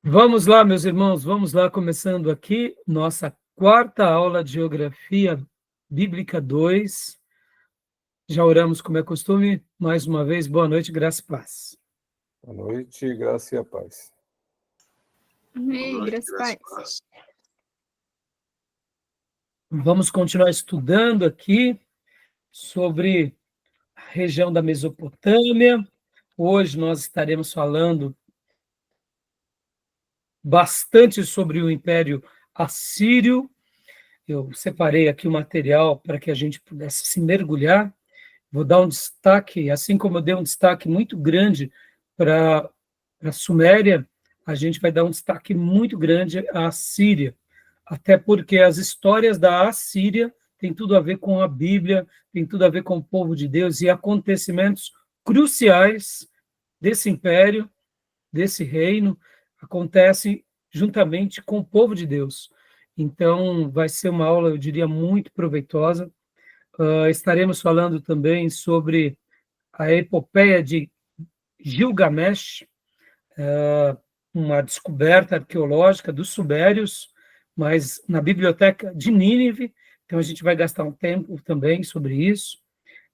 Vamos lá, meus irmãos, vamos lá, começando aqui nossa quarta aula de Geografia Bíblica 2. Já oramos como é costume. Mais uma vez, boa noite, graça e paz. Boa noite, graça e a paz. Amém, graça e paz. Vamos continuar estudando aqui sobre a região da Mesopotâmia. Hoje nós estaremos falando bastante sobre o Império Assírio. Eu separei aqui o material para que a gente pudesse se mergulhar. Vou dar um destaque, assim como eu dei um destaque muito grande para a Suméria, a gente vai dar um destaque muito grande à Síria, até porque as histórias da Assíria têm tudo a ver com a Bíblia, tem tudo a ver com o povo de Deus e acontecimentos cruciais desse império, desse reino, acontecem juntamente com o povo de Deus. Então, vai ser uma aula, eu diria, muito proveitosa. Estaremos falando também sobre a epopeia de Gilgamesh, uma descoberta arqueológica dos sumérios, mas na biblioteca de Nínive, então a gente vai gastar um tempo também sobre isso.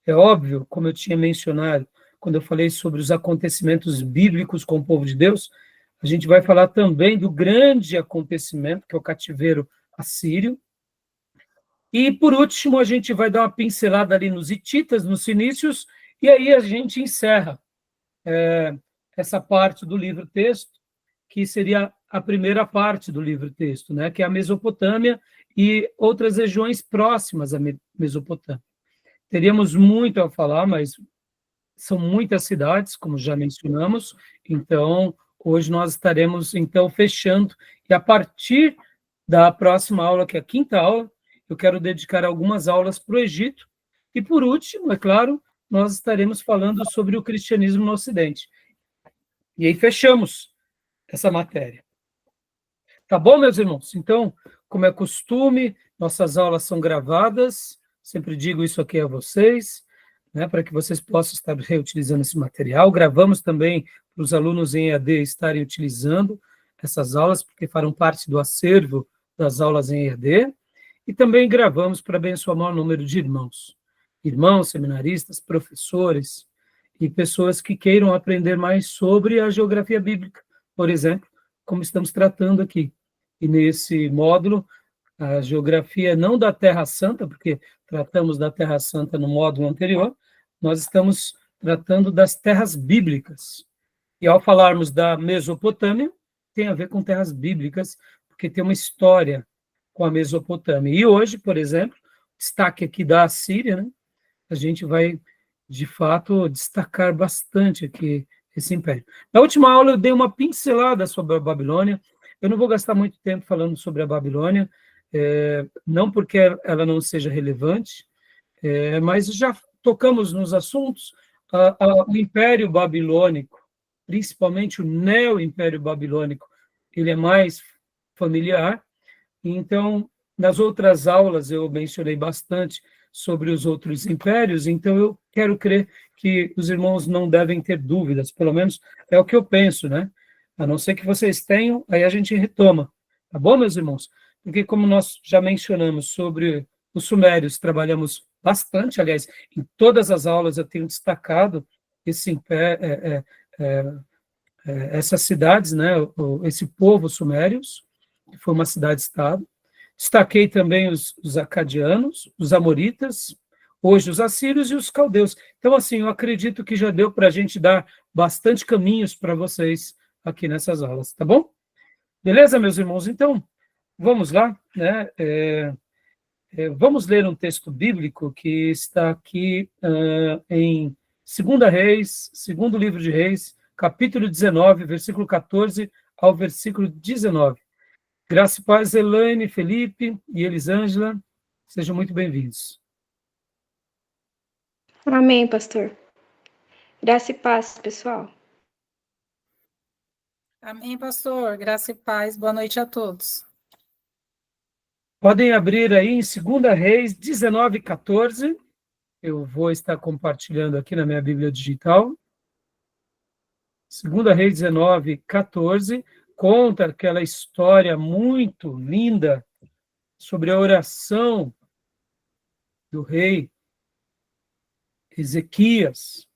É óbvio, como eu tinha mencionado, quando eu falei sobre os acontecimentos bíblicos com o povo de Deus, a gente vai falar também do grande acontecimento, que é o cativeiro assírio. E, por último, a gente vai dar uma pincelada ali nos hititas, nos fenícios, e aí a gente encerra essa parte do livro-texto, que seria a primeira parte do livro-texto, né, que é a Mesopotâmia e outras regiões próximas à Mesopotâmia. Teríamos muito a falar, mas são muitas cidades, como já mencionamos, então hoje nós estaremos então fechando, e a partir da próxima aula, que é a quinta aula, eu quero dedicar algumas aulas para o Egito, e por último, é claro, nós estaremos falando sobre o cristianismo no Ocidente. E aí fechamos essa matéria. Tá bom, meus irmãos? Então, como é costume, nossas aulas são gravadas, sempre digo isso aqui a vocês, né, para que vocês possam estar reutilizando esse material. Gravamos também para os alunos em EAD estarem utilizando essas aulas, porque farão parte do acervo das aulas em EAD. E também gravamos para abençoar o maior número de irmãos, seminaristas, professores e pessoas que queiram aprender mais sobre a geografia bíblica, por exemplo, como estamos tratando aqui. E nesse módulo, a geografia não da Terra Santa, porque tratamos da Terra Santa no módulo anterior, nós estamos tratando das terras bíblicas. E ao falarmos da Mesopotâmia, tem a ver com terras bíblicas, porque tem uma história com a Mesopotâmia. E hoje, por exemplo, destaque aqui da Assíria, né? A gente vai, de fato, destacar bastante aqui esse império. Na última aula eu dei uma pincelada sobre a Babilônia. Eu não vou gastar muito tempo falando sobre a Babilônia, não porque ela não seja relevante, mas já tocamos nos assuntos. O Império Babilônico, principalmente o Neo-Império Babilônico, ele é mais familiar. Então, nas outras aulas eu mencionei bastante sobre os outros impérios, então eu quero crer que os irmãos não devem ter dúvidas, pelo menos é o que eu penso, né? A não ser que vocês tenham, aí a gente retoma, tá bom, meus irmãos? Porque como nós já mencionamos sobre os sumérios, trabalhamos bastante, aliás, em todas as aulas eu tenho destacado esse império, essas cidades, né? Esse povo sumérios, que foi uma cidade-estado. Destaquei também os acadianos, os amoritas, hoje os assírios e os caldeus. Então, assim, eu acredito que já deu para a gente dar bastante caminhos para vocês aqui nessas aulas, tá bom? Beleza, meus irmãos? Então, vamos lá, né? Vamos ler um texto bíblico que está aqui em 2 Reis, segundo livro de Reis, capítulo 19, versículo 14 ao versículo 19. Graça e paz, Elaine, Felipe e Elisângela, sejam muito bem-vindos. Amém, pastor. Graça e paz, pessoal. Amém, pastor. Graça e paz. Boa noite a todos. Podem abrir aí em 2 Reis 19, 14. Eu vou estar compartilhando aqui na minha Bíblia digital. 2 Reis 19, 14. conta aquela história muito linda sobre a oração do rei Ezequias.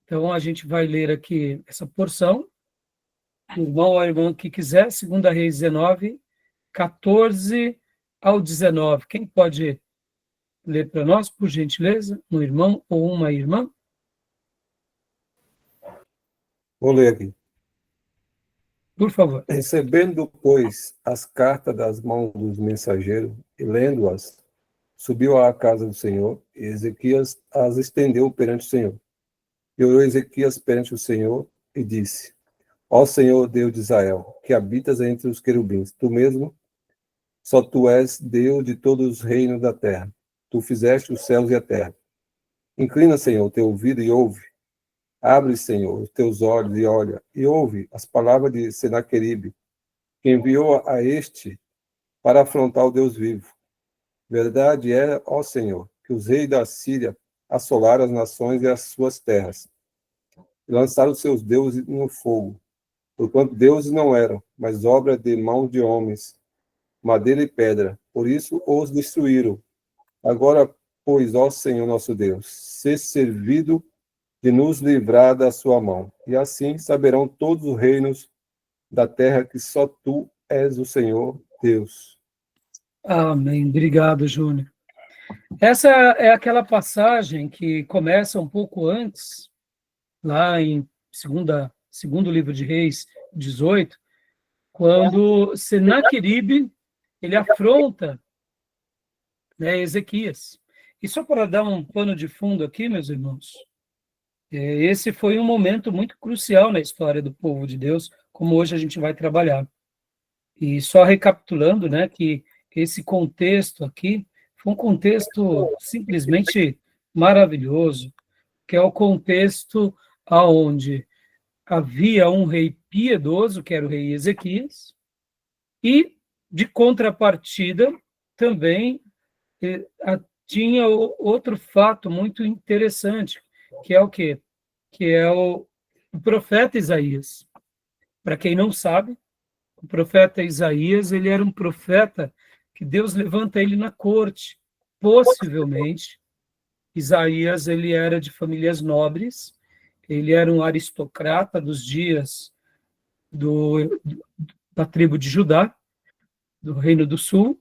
Então, a gente vai ler aqui essa porção. O irmão ou a irmã que quiser, 2 Reis 19, 14 ao 19. Quem pode ler para nós, por gentileza? Um irmão ou uma irmã? Vou ler aqui. Por favor. Recebendo, pois, as cartas das mãos dos mensageiros e lendo-as, subiu à casa do Senhor, e Ezequias as estendeu perante o Senhor. E orou Ezequias perante o Senhor e disse: Ó Senhor, Deus de Israel, que habitas entre os querubins, tu mesmo, só tu és Deus de todos os reinos da terra. Tu fizeste os céus e a terra. Inclina, Senhor, o teu ouvido e ouve. Abre, Senhor, os teus olhos e olha, e ouve as palavras de Senaqueribe, que enviou a este para afrontar o Deus vivo. Verdade é, ó Senhor, que os reis da Síria assolaram as nações e as suas terras, e lançaram os seus deuses no fogo, porquanto deuses não eram, mas obra de mãos de homens, madeira e pedra, por isso os destruíram. Agora, pois, ó Senhor nosso Deus, sê servido de nos livrar da sua mão, e assim saberão todos os reinos da terra que só tu és o Senhor Deus. Amém. Obrigado, Júnior. Essa é aquela passagem que começa um pouco antes, lá em segundo livro de Reis 18, quando Senaqueribe ele afronta, né, Ezequias. E só para dar um pano de fundo aqui, meus irmãos, esse foi um momento muito crucial na história do povo de Deus, como hoje a gente vai trabalhar. E só recapitulando, né, que esse contexto aqui foi um contexto simplesmente maravilhoso, que é o contexto aonde havia um rei piedoso, que era o rei Ezequias, e, de contrapartida, também tinha outro fato muito interessante, que é o quê? Que é o profeta Isaías. Para quem não sabe, o profeta Isaías, ele era um profeta que Deus levanta ele na corte. Possivelmente, Isaías, ele era de famílias nobres, ele era um aristocrata dos dias da tribo de Judá, do Reino do Sul.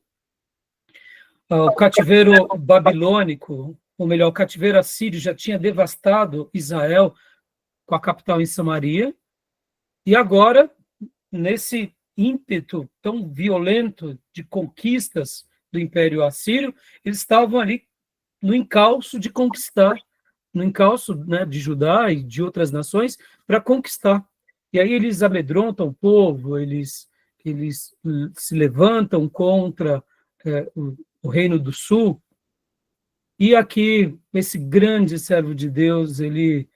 O cativeiro babilônico, ou melhor, o cativeiro assírio já tinha devastado Israel com a capital em Samaria, e agora, nesse ímpeto tão violento de conquistas do Império Assírio, eles estavam ali no encalço de conquistar, no encalço, né, de Judá e de outras nações, para conquistar. E aí eles amedrontam o povo, eles se levantam contra o Reino do Sul, e aqui esse grande servo de Deus, ele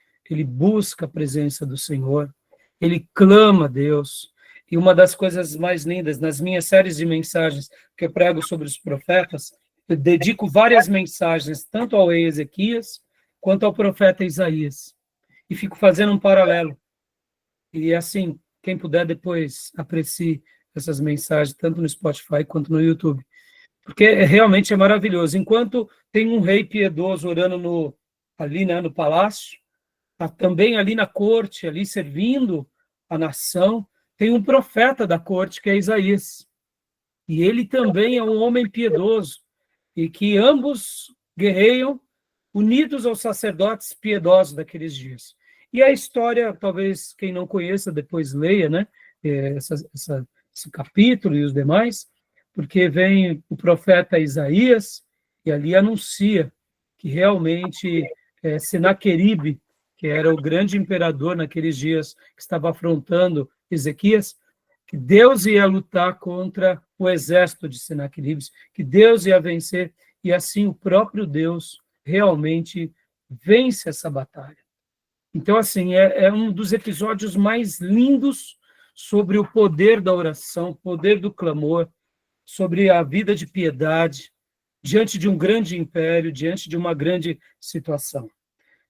busca a presença do Senhor, ele clama a Deus. E uma das coisas mais lindas, nas minhas séries de mensagens que eu prego sobre os profetas, eu dedico várias mensagens, tanto ao rei Ezequias, quanto ao profeta Isaías. E fico fazendo um paralelo. E assim, quem puder depois aprecie essas mensagens, tanto no Spotify quanto no YouTube. Porque realmente é maravilhoso. Enquanto tem um rei piedoso orando ali, né, no palácio, também ali na corte, ali servindo a nação, tem um profeta da corte, que é Isaías. E ele também é um homem piedoso, e que ambos guerreiam unidos aos sacerdotes piedosos daqueles dias. E a história, talvez quem não conheça, depois leia, né, esse capítulo e os demais, porque vem o profeta Isaías, e ali anuncia que realmente Senaqueribe, que era o grande imperador naqueles dias, que estava afrontando Ezequias, que Deus ia lutar contra o exército de Senaqueribe, que Deus ia vencer, e assim o próprio Deus realmente vence essa batalha. Então, assim, é um dos episódios mais lindos sobre o poder da oração, o poder do clamor, sobre a vida de piedade, diante de um grande império, diante de uma grande situação.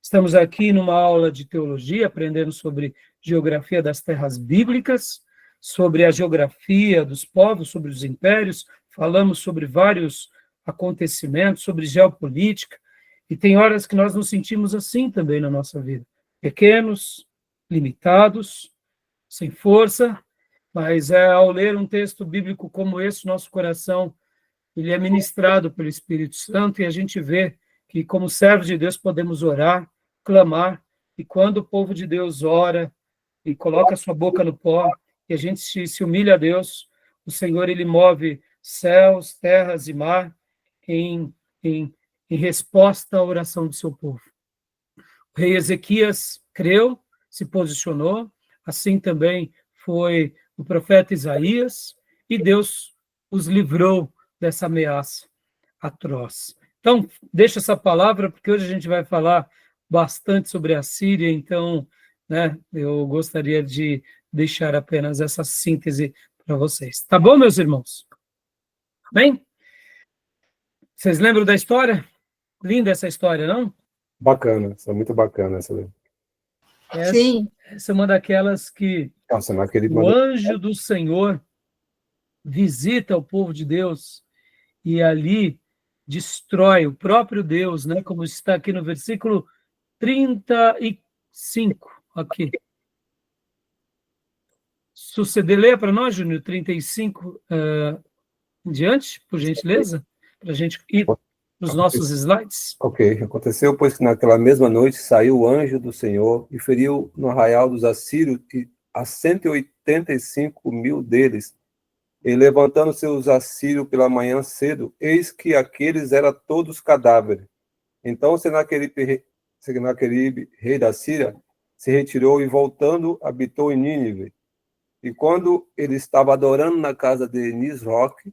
Estamos aqui numa aula de teologia, aprendendo sobre geografia das terras bíblicas, sobre a geografia dos povos, sobre os impérios, falamos sobre vários acontecimentos, sobre geopolítica, e tem horas que nós nos sentimos assim também na nossa vida, pequenos, limitados, sem força, mas ao ler um texto bíblico como esse, nosso coração ele é ministrado pelo Espírito Santo e a gente vê que, como servos de Deus, podemos orar, clamar, e quando o povo de Deus ora e coloca a sua boca no pó, e a gente se humilha a Deus, o Senhor ele move céus, terras e mar em resposta à oração do seu povo. O rei Ezequias creu, se posicionou, assim também foi o profeta Isaías, e Deus os livrou dessa ameaça atroz. Então, deixa essa palavra, porque hoje a gente vai falar bastante sobre a Síria, então, né, eu gostaria de deixar apenas essa síntese para vocês. Tá bom, meus irmãos? Bem? Vocês lembram da história? Linda essa história, não? Bacana, isso é muito bacana essa daí. Sim. Essa é uma daquelas que Nossa, naquele o anjo do Senhor visita o povo de Deus e ali destrói o próprio Deus, né? Como está aqui no versículo 35, aqui. Suceder, leia para nós, Júnior, 35 em diante, por gentileza, para a gente ir para os nossos slides. Ok. Aconteceu, pois, que naquela mesma noite saiu o anjo do Senhor e feriu no arraial dos assírios a 185.000 deles. E levantando seus assírios pela manhã cedo, eis que aqueles eram todos cadáveres. Então Senaqueribe, rei da Síria, se retirou e, voltando, habitou em Nínive. E quando ele estava adorando na casa de Nisroque,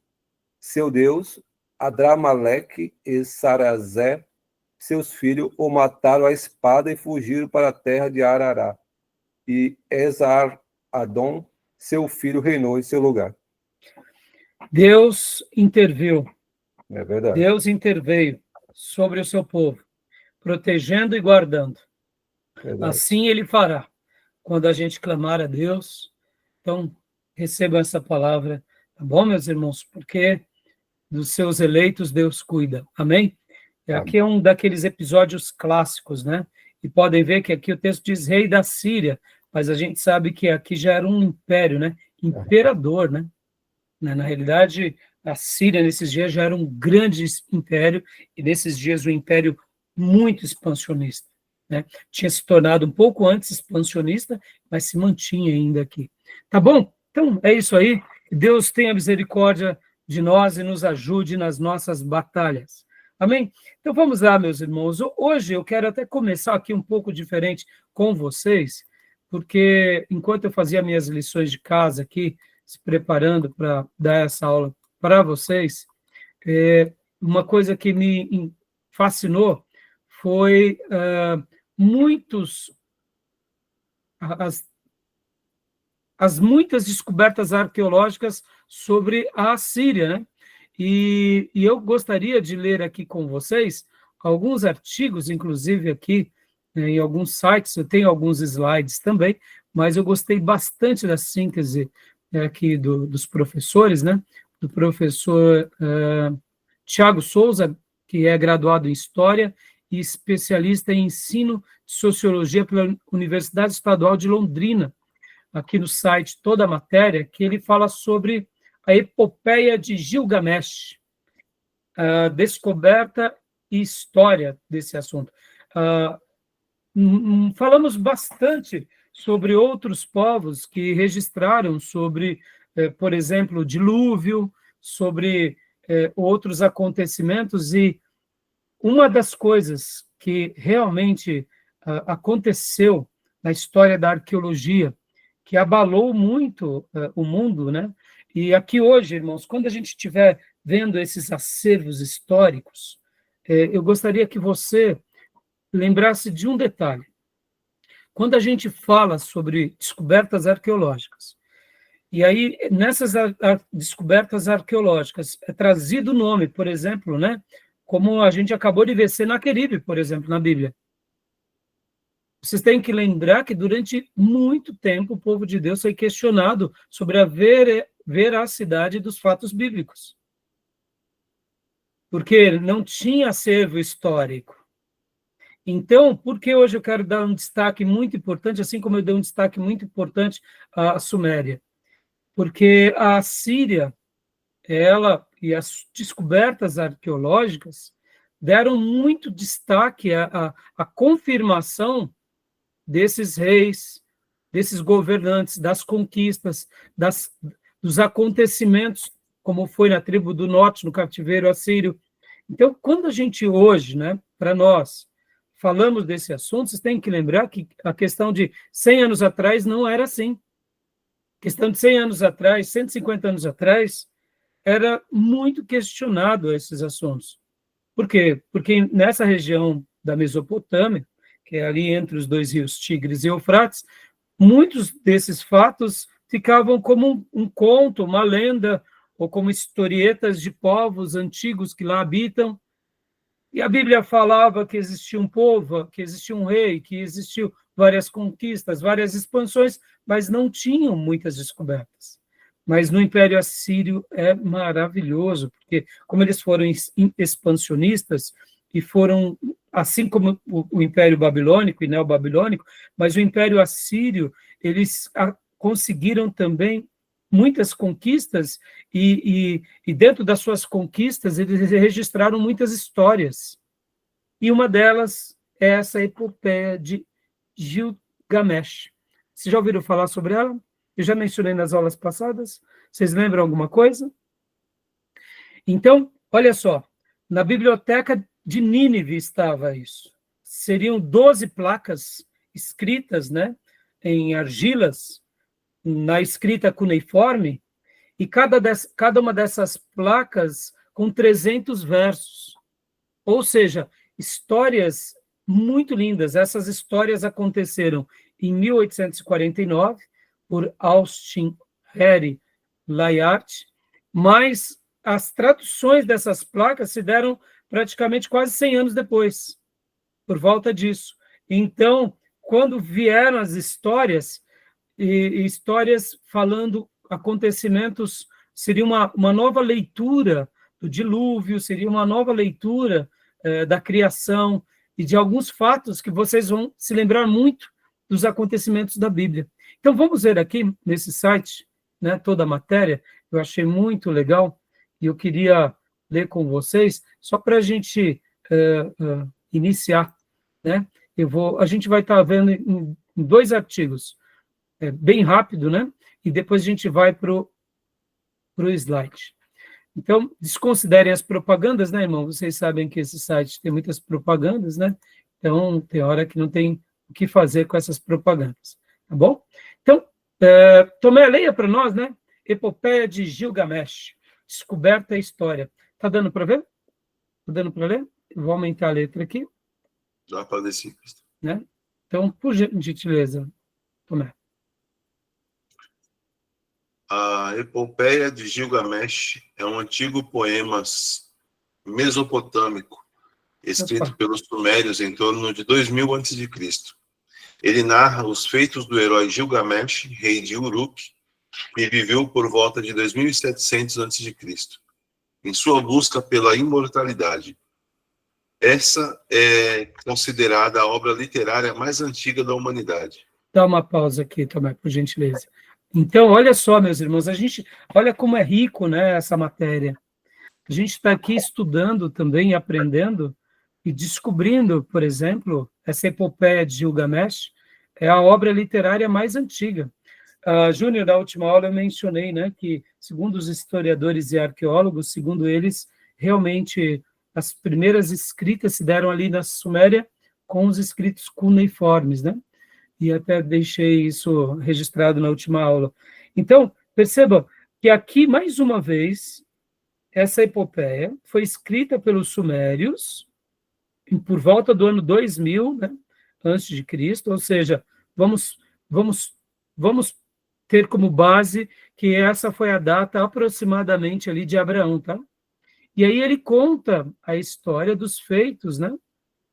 seu deus, Adramaleque e Sarazé, seus filhos, o mataram à espada e fugiram para a terra de Arará. E Esar-Adom, seu filho, reinou em seu lugar. Deus interviu. É verdade. Deus interveio sobre o seu povo, protegendo e guardando. Verdade. Assim ele fará, quando a gente clamar a Deus. Então, recebam essa palavra, tá bom, meus irmãos? Porque dos seus eleitos Deus cuida. Amém? Aqui é um daqueles episódios clássicos, né? E podem ver que aqui o texto diz rei da Síria, mas a gente sabe que aqui já era um império, né? Imperador, né? Na realidade, a Síria, nesses dias, já era um grande império, e nesses dias, um império muito expansionista, né? Tinha se tornado um pouco antes expansionista, mas se mantinha ainda aqui. Tá bom? Então, é isso aí. Deus tenha misericórdia de nós e nos ajude nas nossas batalhas. Amém? Então, vamos lá, meus irmãos. Hoje eu quero até começar aqui um pouco diferente com vocês, porque enquanto eu fazia minhas lições de casa aqui, se preparando para dar essa aula para vocês, uma coisa que me fascinou foi as muitas descobertas arqueológicas sobre a Síria, né? E eu gostaria de ler aqui com vocês alguns artigos, inclusive aqui em alguns sites, eu tenho alguns slides também, mas eu gostei bastante da síntese aqui dos professores, né? Do professor Tiago Souza, que é graduado em História e especialista em ensino de Sociologia pela Universidade Estadual de Londrina, aqui no site toda a matéria, que ele fala sobre a epopeia de Gilgamesh, a descoberta e história desse assunto. Falamos bastante sobre outros povos que registraram sobre, por exemplo, o dilúvio, sobre outros acontecimentos, e uma das coisas que realmente aconteceu na história da arqueologia, que abalou muito o mundo, né? E aqui hoje, irmãos, quando a gente estiver vendo esses acervos históricos, eu gostaria que você lembrasse de um detalhe. Quando a gente fala sobre descobertas arqueológicas, e aí nessas descobertas arqueológicas é trazido o nome, por exemplo, né? Como a gente acabou de ver Senaqueribe, por exemplo, na Bíblia. Vocês têm que lembrar que durante muito tempo o povo de Deus foi questionado sobre a veracidade dos fatos bíblicos. Porque não tinha acervo histórico. Então, por que hoje eu quero dar um destaque muito importante, assim como eu dei um destaque muito importante à Suméria? Porque a Assíria, ela e as descobertas arqueológicas deram muito destaque à confirmação desses reis, desses governantes, das conquistas, dos acontecimentos, como foi na tribo do norte, no cativeiro assírio. Então, quando a gente hoje, para nós, falamos desse assunto, vocês têm que lembrar que a questão de 100 anos atrás não era assim. A questão de 100 anos atrás, 150 anos atrás, era muito questionado esses assuntos. Por quê? Porque nessa região da Mesopotâmia, que é ali entre os dois rios Tigres e Eufrates, muitos desses fatos ficavam como um conto, uma lenda, ou como historietas de povos antigos que lá habitam. E a Bíblia falava que existia um povo, que existia um rei, que existiam várias conquistas, várias expansões, mas não tinham muitas descobertas. Mas no Império Assírio é maravilhoso, porque como eles foram expansionistas e foram, assim como o Império Babilônico e Neobabilônico, mas o Império Assírio, eles conseguiram também muitas conquistas e dentro das suas conquistas eles registraram muitas histórias. E uma delas é essa epopeia de Gilgamesh. Vocês já ouviram falar sobre ela? Eu já mencionei nas aulas passadas. Vocês lembram alguma coisa? Então, olha só, na biblioteca de Nínive estava isso. Seriam 12 placas escritas, em argilas, na escrita cuneiforme, e cada uma dessas placas com 300 versos. Ou seja, histórias muito lindas. Essas histórias aconteceram em 1849, por Austin Harry Layard, mas as traduções dessas placas se deram praticamente quase 100 anos depois, por volta disso. Então, quando vieram as histórias, e histórias falando acontecimentos, seria uma nova leitura do dilúvio, seria uma nova leitura da criação e de alguns fatos que vocês vão se lembrar muito dos acontecimentos da Bíblia. Então, vamos ver aqui nesse site, toda a matéria, eu achei muito legal, e eu queria ler com vocês, só para a gente iniciar. A gente vai estar vendo em 2 artigos, bem rápido, e depois a gente vai para o slide. Então, desconsiderem as propagandas, irmão? Vocês sabem que esse site tem muitas propagandas, Então, tem hora que não tem o que fazer com essas propagandas, tá bom? Então, Tomé, leia para nós, Epopeia de Gilgamesh, descoberta e história. Tá dando para ver? Tá dando para ler? Eu vou aumentar a letra aqui. Já apareci. Então, por gentileza, Tomé. A Epopeia de Gilgamesh é um antigo poema mesopotâmico, escrito pelos sumérios em torno de 2000 a.C. Ele narra os feitos do herói Gilgamesh, rei de Uruk, que viveu por volta de 2700 a.C., em sua busca pela imortalidade. Essa é considerada a obra literária mais antiga da humanidade. Dá uma pausa aqui, Tomé, por gentileza. Então, olha só, meus irmãos, olha como é rico, essa matéria. A gente está aqui estudando também, aprendendo e descobrindo, por exemplo, essa epopeia de Gilgamesh é a obra literária mais antiga. Júnior, na última aula eu mencionei, que, segundo os historiadores e arqueólogos, segundo eles, realmente as primeiras escritas se deram ali na Suméria com os escritos cuneiformes, E até deixei isso registrado na última aula. Então, perceba que aqui, mais uma vez, essa epopeia foi escrita pelos sumérios por volta do ano 2000, antes de Cristo, ou seja, vamos ter como base que essa foi a data aproximadamente ali de Abraão, tá? E aí ele conta a história dos feitos,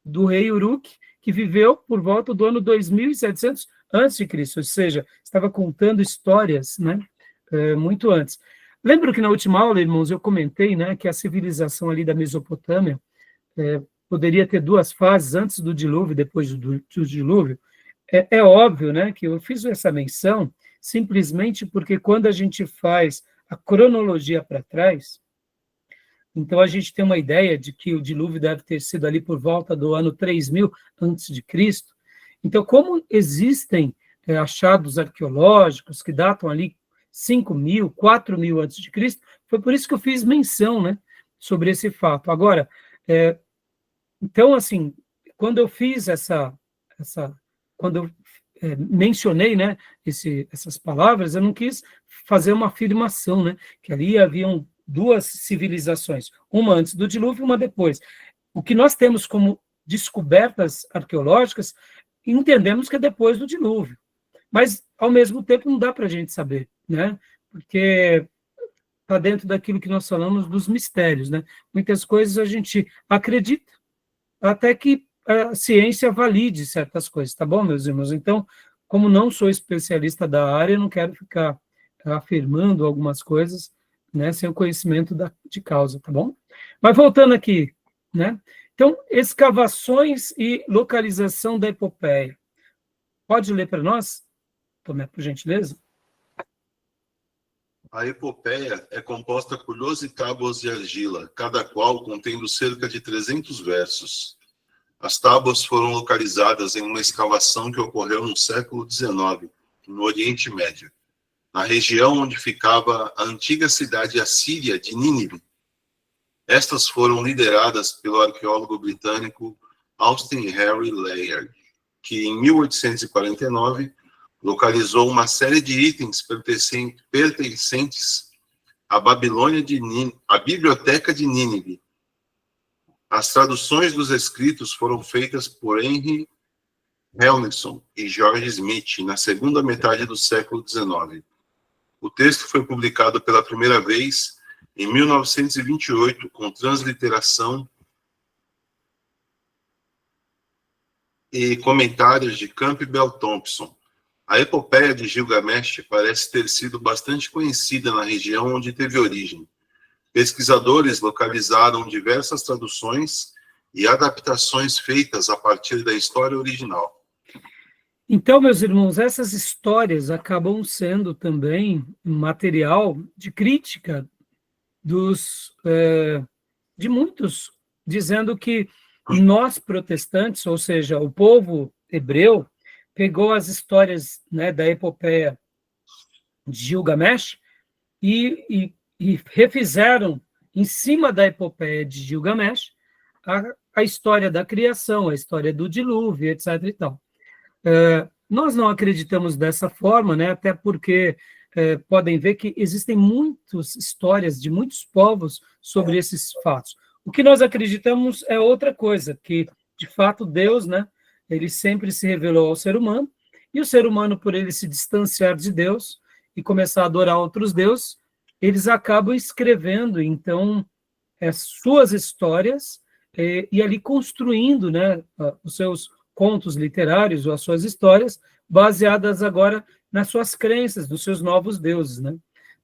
do rei Uruk, que viveu por volta do ano 2700 a.C., ou seja, estava contando histórias, né, muito antes. Lembro que na última aula, irmãos, eu comentei, né, que a civilização ali da Mesopotâmia poderia ter duas fases, antes do dilúvio e depois do dilúvio. É óbvio, né, que eu fiz essa menção simplesmente porque quando a gente faz a cronologia para trás, então a gente tem uma ideia de que o dilúvio deve ter sido ali por volta do ano 3000 a.C. Então, como existem achados arqueológicos que datam ali 5.000, 4.000 a.C., foi por isso que eu fiz menção, né, sobre esse fato. Agora, então, assim, quando eu fiz quando eu mencionei, né, essas palavras, eu não quis fazer uma afirmação, né, que ali haviam duas civilizações, uma antes do dilúvio e uma depois. O que nós temos como descobertas arqueológicas, entendemos que é depois do dilúvio, mas, ao mesmo tempo, não dá para a gente saber, né, porque está dentro daquilo que nós falamos dos mistérios, né, muitas coisas a gente acredita, até que a ciência valide certas coisas, tá bom, meus irmãos? Então, como não sou especialista da área, eu não quero ficar afirmando algumas coisas, né, sem o conhecimento de causa, tá bom? Mas voltando aqui, né? Então, escavações e localização da epopeia. Pode ler para nós, Tomé, por gentileza? A epopeia é composta por 12 tábuas de argila, cada qual contendo cerca de 300 versos. As tábuas foram localizadas em uma escavação que ocorreu no século XIX, no Oriente Médio, na região onde ficava a antiga cidade assíria de Nínive. Estas foram lideradas pelo arqueólogo britânico Austin Harry Layard, que em 1849 localizou uma série de itens pertencentes à Babilônia à Biblioteca de Nínive. As traduções dos escritos foram feitas por Henry Helmison e George Smith na segunda metade do século XIX. O texto foi publicado pela primeira vez em 1928, com transliteração e comentários de Campbell Thompson. A epopeia de Gilgamesh parece ter sido bastante conhecida na região onde teve origem. Pesquisadores localizaram diversas traduções e adaptações feitas a partir da história original. Então, meus irmãos, essas histórias acabam sendo também material de crítica de muitos, dizendo que nós protestantes, ou seja, o povo hebreu, pegou as histórias, né, da epopeia de Gilgamesh e refizeram, em cima da epopeia de Gilgamesh, a história da criação, a história do dilúvio, etc. e tal. Nós não acreditamos dessa forma, né, até porque podem ver que existem muitas histórias de muitos povos sobre esses fatos. O que nós acreditamos é outra coisa, que, de fato, Deus, né, ele sempre se revelou ao ser humano, e o ser humano, por ele se distanciar de Deus e começar a adorar outros deuses, eles acabam escrevendo, então, as suas histórias e ali construindo, né, os seus contos literários ou as suas histórias, baseadas agora nas suas crenças, nos seus novos deuses, né?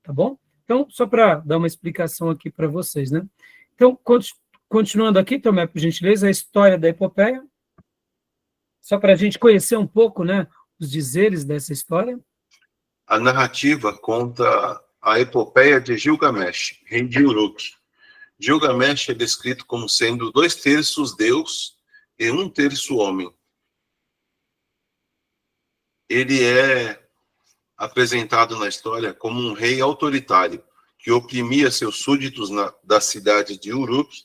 Tá bom? Então, só para dar uma explicação aqui para vocês, né? Então, continuando aqui, Tomé, por gentileza, a história da epopeia, só para a gente conhecer um pouco, né, os dizeres dessa história. A narrativa conta a epopeia de Gilgamesh, rei de Uruk. Gilgamesh é descrito como sendo 2/3 Deus e 1/3 homem. Ele é apresentado na história como um rei autoritário, que oprimia seus súditos da cidade de Uruk,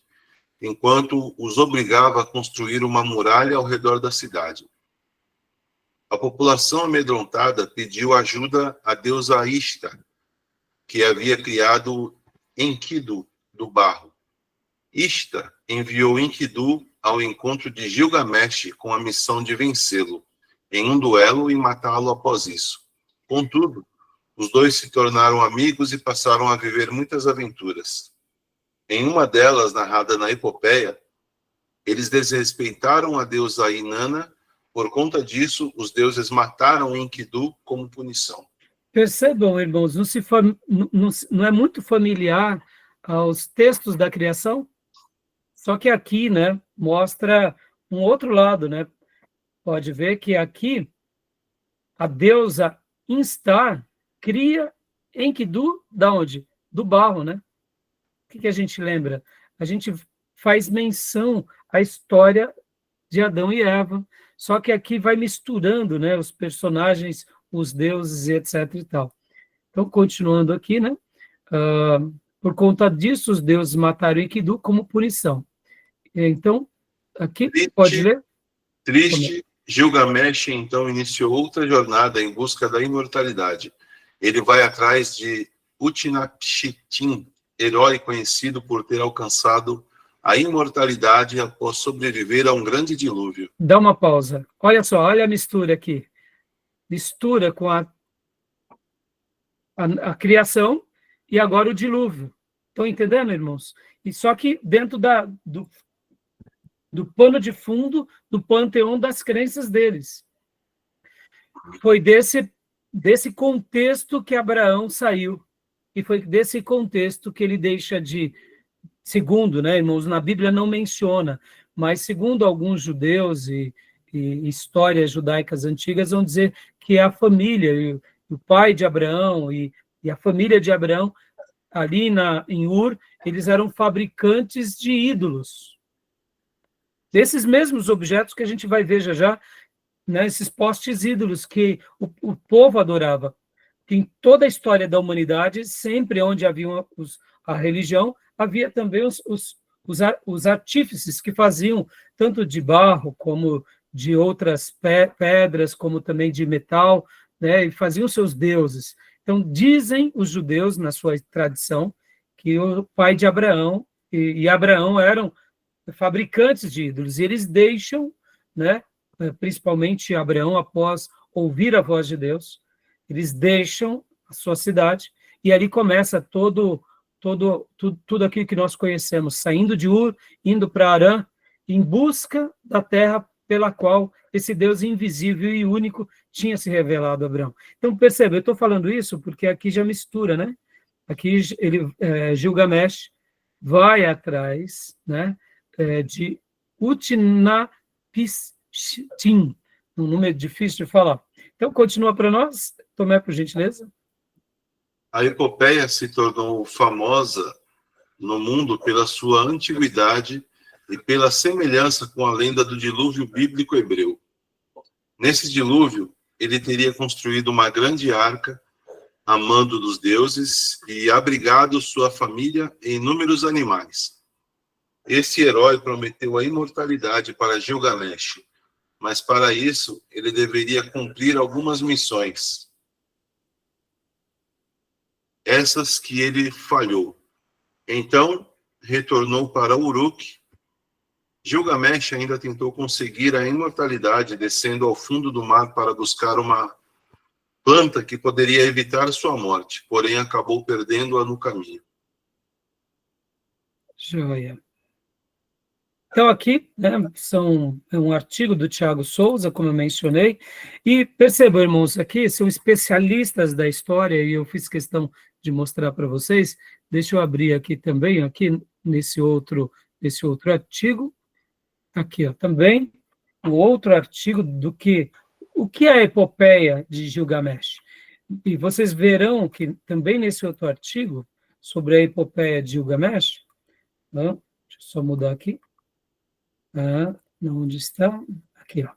enquanto os obrigava a construir uma muralha ao redor da cidade. A população amedrontada pediu ajuda à deusa Ishtar, que havia criado Enkidu do barro. Ishtar enviou Enkidu ao encontro de Gilgamesh com a missão de vencê-lo em um duelo e matá-lo após isso. Contudo, os dois se tornaram amigos e passaram a viver muitas aventuras. Em uma delas, narrada na epopeia, Eles desrespeitaram a deusa Inanna. Por conta disso, os deuses mataram Enkidu como punição. Percebam, irmãos, não é muito familiar aos textos da criação? Só que aqui, né, mostra um outro lado, né? Pode ver que aqui a deusa Instar cria Enkidu da onde? Do barro, né? O que a gente lembra? A gente faz menção à história de Adão e Eva, só que aqui vai misturando, né, os personagens, os deuses e etc e tal. Então, continuando aqui, né? Por conta disso, os deuses mataram Enkidu como punição. Então, aqui, pode ler? Triste, Gilgamesh então iniciou outra jornada em busca da imortalidade. Ele vai atrás de Utnapishtim, herói conhecido por ter alcançado a imortalidade após sobreviver a um grande dilúvio. Dá uma pausa. Olha só, olha a mistura aqui. Mistura com a criação e agora o dilúvio. Estão entendendo, irmãos? E só que dentro do pano de fundo do panteão das crenças deles. Foi desse contexto que Abraão saiu. E foi desse contexto que ele deixa de... Segundo, né, irmãos, na Bíblia não menciona, mas segundo alguns judeus e histórias judaicas antigas, vão dizer que a família, e o pai de Abraão e a família de Abraão, ali em Ur, eles eram fabricantes de ídolos. Desses mesmos objetos que a gente vai ver já, né, esses postes ídolos que o povo adorava. Em toda a história da humanidade, sempre onde havia a religião, havia também os artífices que faziam tanto de barro como de outras pedras, como também de metal, né, e faziam seus deuses. Então, dizem os judeus, na sua tradição, que o pai de Abraão e Abraão eram fabricantes de ídolos, e eles deixam, né, principalmente Abraão, após ouvir a voz de Deus, eles deixam a sua cidade, e ali começa tudo aquilo que nós conhecemos, saindo de Ur, indo para Harã, em busca da terra pela qual esse Deus invisível e único tinha se revelado a Abraão. Então, perceba, eu estou falando isso porque aqui já mistura, né? Aqui Gilgamesh vai atrás, né, de Utnapishtim, um nome difícil de falar. Então, continua para nós, Tomé, por gentileza. A epopeia se tornou famosa no mundo pela sua antiguidade e pela semelhança com a lenda do dilúvio bíblico hebreu. Nesse dilúvio, ele teria construído uma grande arca, amando dos deuses e abrigado sua família e inúmeros animais. Esse herói prometeu a imortalidade para Gilgamesh, mas para isso ele deveria cumprir algumas missões. Essas que ele falhou. Então, retornou para Uruk. Gilgamesh ainda tentou conseguir a imortalidade, descendo ao fundo do mar para buscar uma planta que poderia evitar sua morte, porém acabou perdendo-a no caminho. Joia. Então, aqui, né, é um artigo do Tiago Souza, como eu mencionei, e percebam, irmãos, aqui são especialistas da história, e eu fiz questão de mostrar para vocês. Deixa eu abrir aqui também, aqui nesse outro artigo, aqui, ó, também, o outro artigo o que é a epopeia de Gilgamesh. E vocês verão que também nesse outro artigo, sobre a epopeia de Gilgamesh, deixa eu só mudar aqui, onde está? Aqui, ó.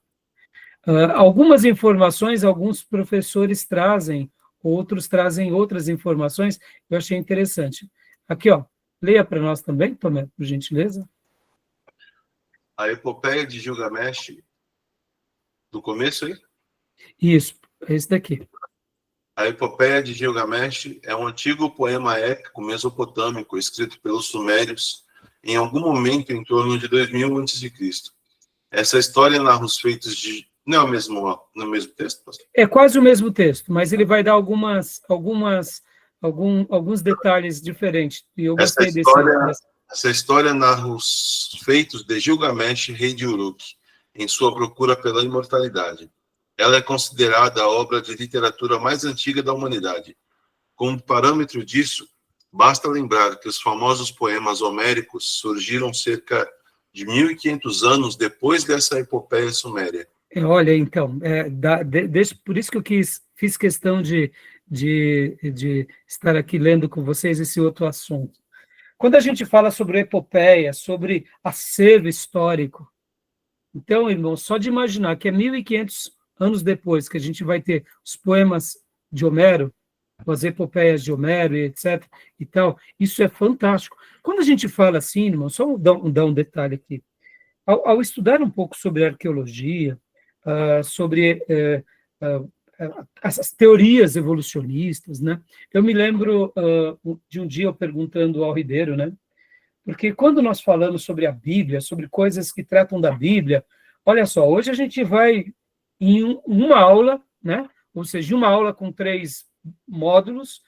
Algumas informações, alguns professores trazem, outros trazem outras informações, eu achei interessante. Aqui, ó, leia para nós também, Tomé, por gentileza. A epopeia de Gilgamesh, do começo aí? Isso, esse daqui. A epopeia de Gilgamesh é um antigo poema épico mesopotâmico escrito pelos sumérios em algum momento em torno de 2000 a.C. Essa história narra os feitos de... Não é no mesmo texto, pastor? É quase o mesmo texto, mas ele vai dar alguns detalhes diferentes. E eu gostei Essa história narra os feitos de Gilgamesh, rei de Uruk, em sua procura pela imortalidade. Ela é considerada a obra de literatura mais antiga da humanidade. Como parâmetro disso, basta lembrar que os famosos poemas homéricos surgiram cerca de 1.500 anos depois dessa epopeia suméria. Olha, então, por isso que eu fiz questão de estar aqui lendo com vocês esse outro assunto. Quando a gente fala sobre epopeia, sobre acervo histórico, então, irmão, só de imaginar que é 1.500 anos depois que a gente vai ter os poemas de Homero, as epopeias de Homero, e etc. e tal, isso é fantástico. Quando a gente fala assim, irmão, só dar um detalhe aqui. Ao estudar um pouco sobre arqueologia, sobre essas teorias evolucionistas, né? Eu me lembro de um dia eu perguntando ao Ribeiro, né? Porque quando nós falamos sobre a Bíblia, sobre coisas que tratam da Bíblia, olha só, hoje a gente vai em uma aula, né? Ou seja, uma aula com 3 módulos,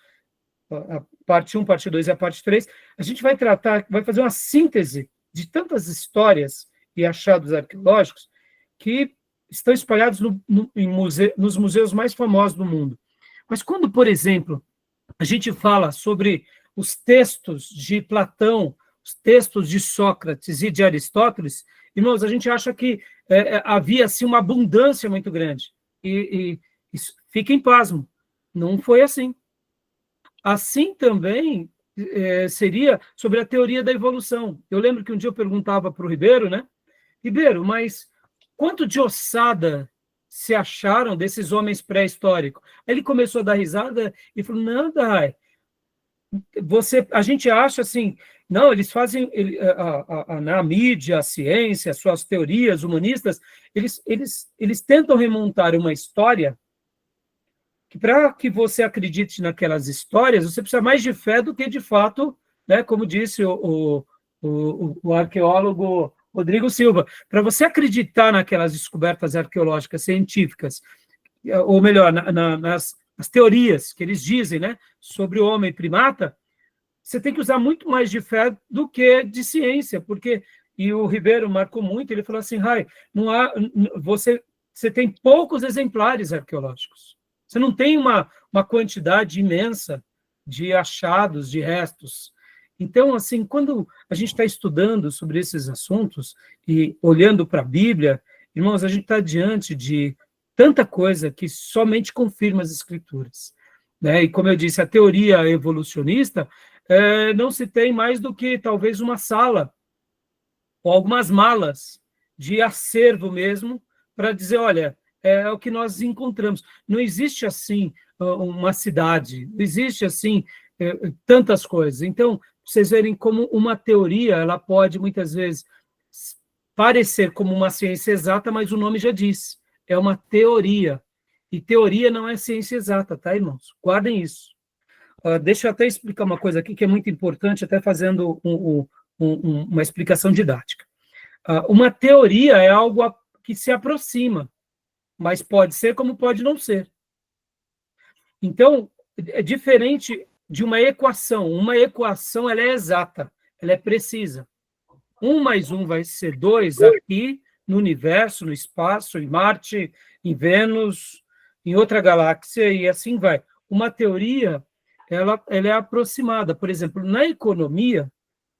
a parte 1, parte 2 e a parte 3, a gente vai fazer uma síntese de tantas histórias e achados arqueológicos que estão espalhados nos museus mais famosos do mundo. Mas quando, por exemplo, a gente fala sobre os textos de Platão, os textos de Sócrates e de Aristóteles, irmãos, a gente acha que havia assim, uma abundância muito grande. E fiquem pasmo, não foi assim. Assim também seria sobre a teoria da evolução. Eu lembro que um dia eu perguntava para o Ribeiro, né? Ribeiro, mas quanto de ossada se acharam desses homens pré-históricos? Aí ele começou a dar risada e falou, não, Dai, a gente acha assim, não, eles fazem, na mídia, a ciência, as suas teorias humanistas, eles tentam remontar uma história que para que você acredite naquelas histórias, você precisa mais de fé do que de fato, né, como disse o arqueólogo Rodrigo Silva, para você acreditar naquelas descobertas arqueológicas científicas, ou melhor, nas teorias que eles dizem, né, sobre o homem primata, você tem que usar muito mais de fé do que de ciência, porque, e o Ribeiro marcou muito, ele falou assim, Rai, você tem poucos exemplares arqueológicos, você não tem uma quantidade imensa de achados, de restos. Então, assim, quando a gente está estudando sobre esses assuntos e olhando para a Bíblia, irmãos, a gente está diante de tanta coisa que somente confirma as Escrituras, né? E, como eu disse, a teoria evolucionista não se tem mais do que, talvez, uma sala ou algumas malas de acervo mesmo para dizer, olha, é o que nós encontramos. Não existe, assim, uma cidade, não existe, assim, tantas coisas. Então, vocês verem como uma teoria, ela pode, muitas vezes, parecer como uma ciência exata, mas o nome já diz, é uma teoria. E teoria não é ciência exata, tá, irmãos? Guardem isso. Deixa eu até explicar uma coisa aqui que é muito importante, até fazendo uma explicação didática. Uma teoria é algo que se aproxima, mas pode ser como pode não ser. Então, é diferente de uma equação. Uma equação, ela é exata, ela é precisa. 1 mais 1 vai ser 2 aqui, no universo, no espaço, em Marte, em Vênus, em outra galáxia, e assim vai. Uma teoria, ela é aproximada. Por exemplo, na economia,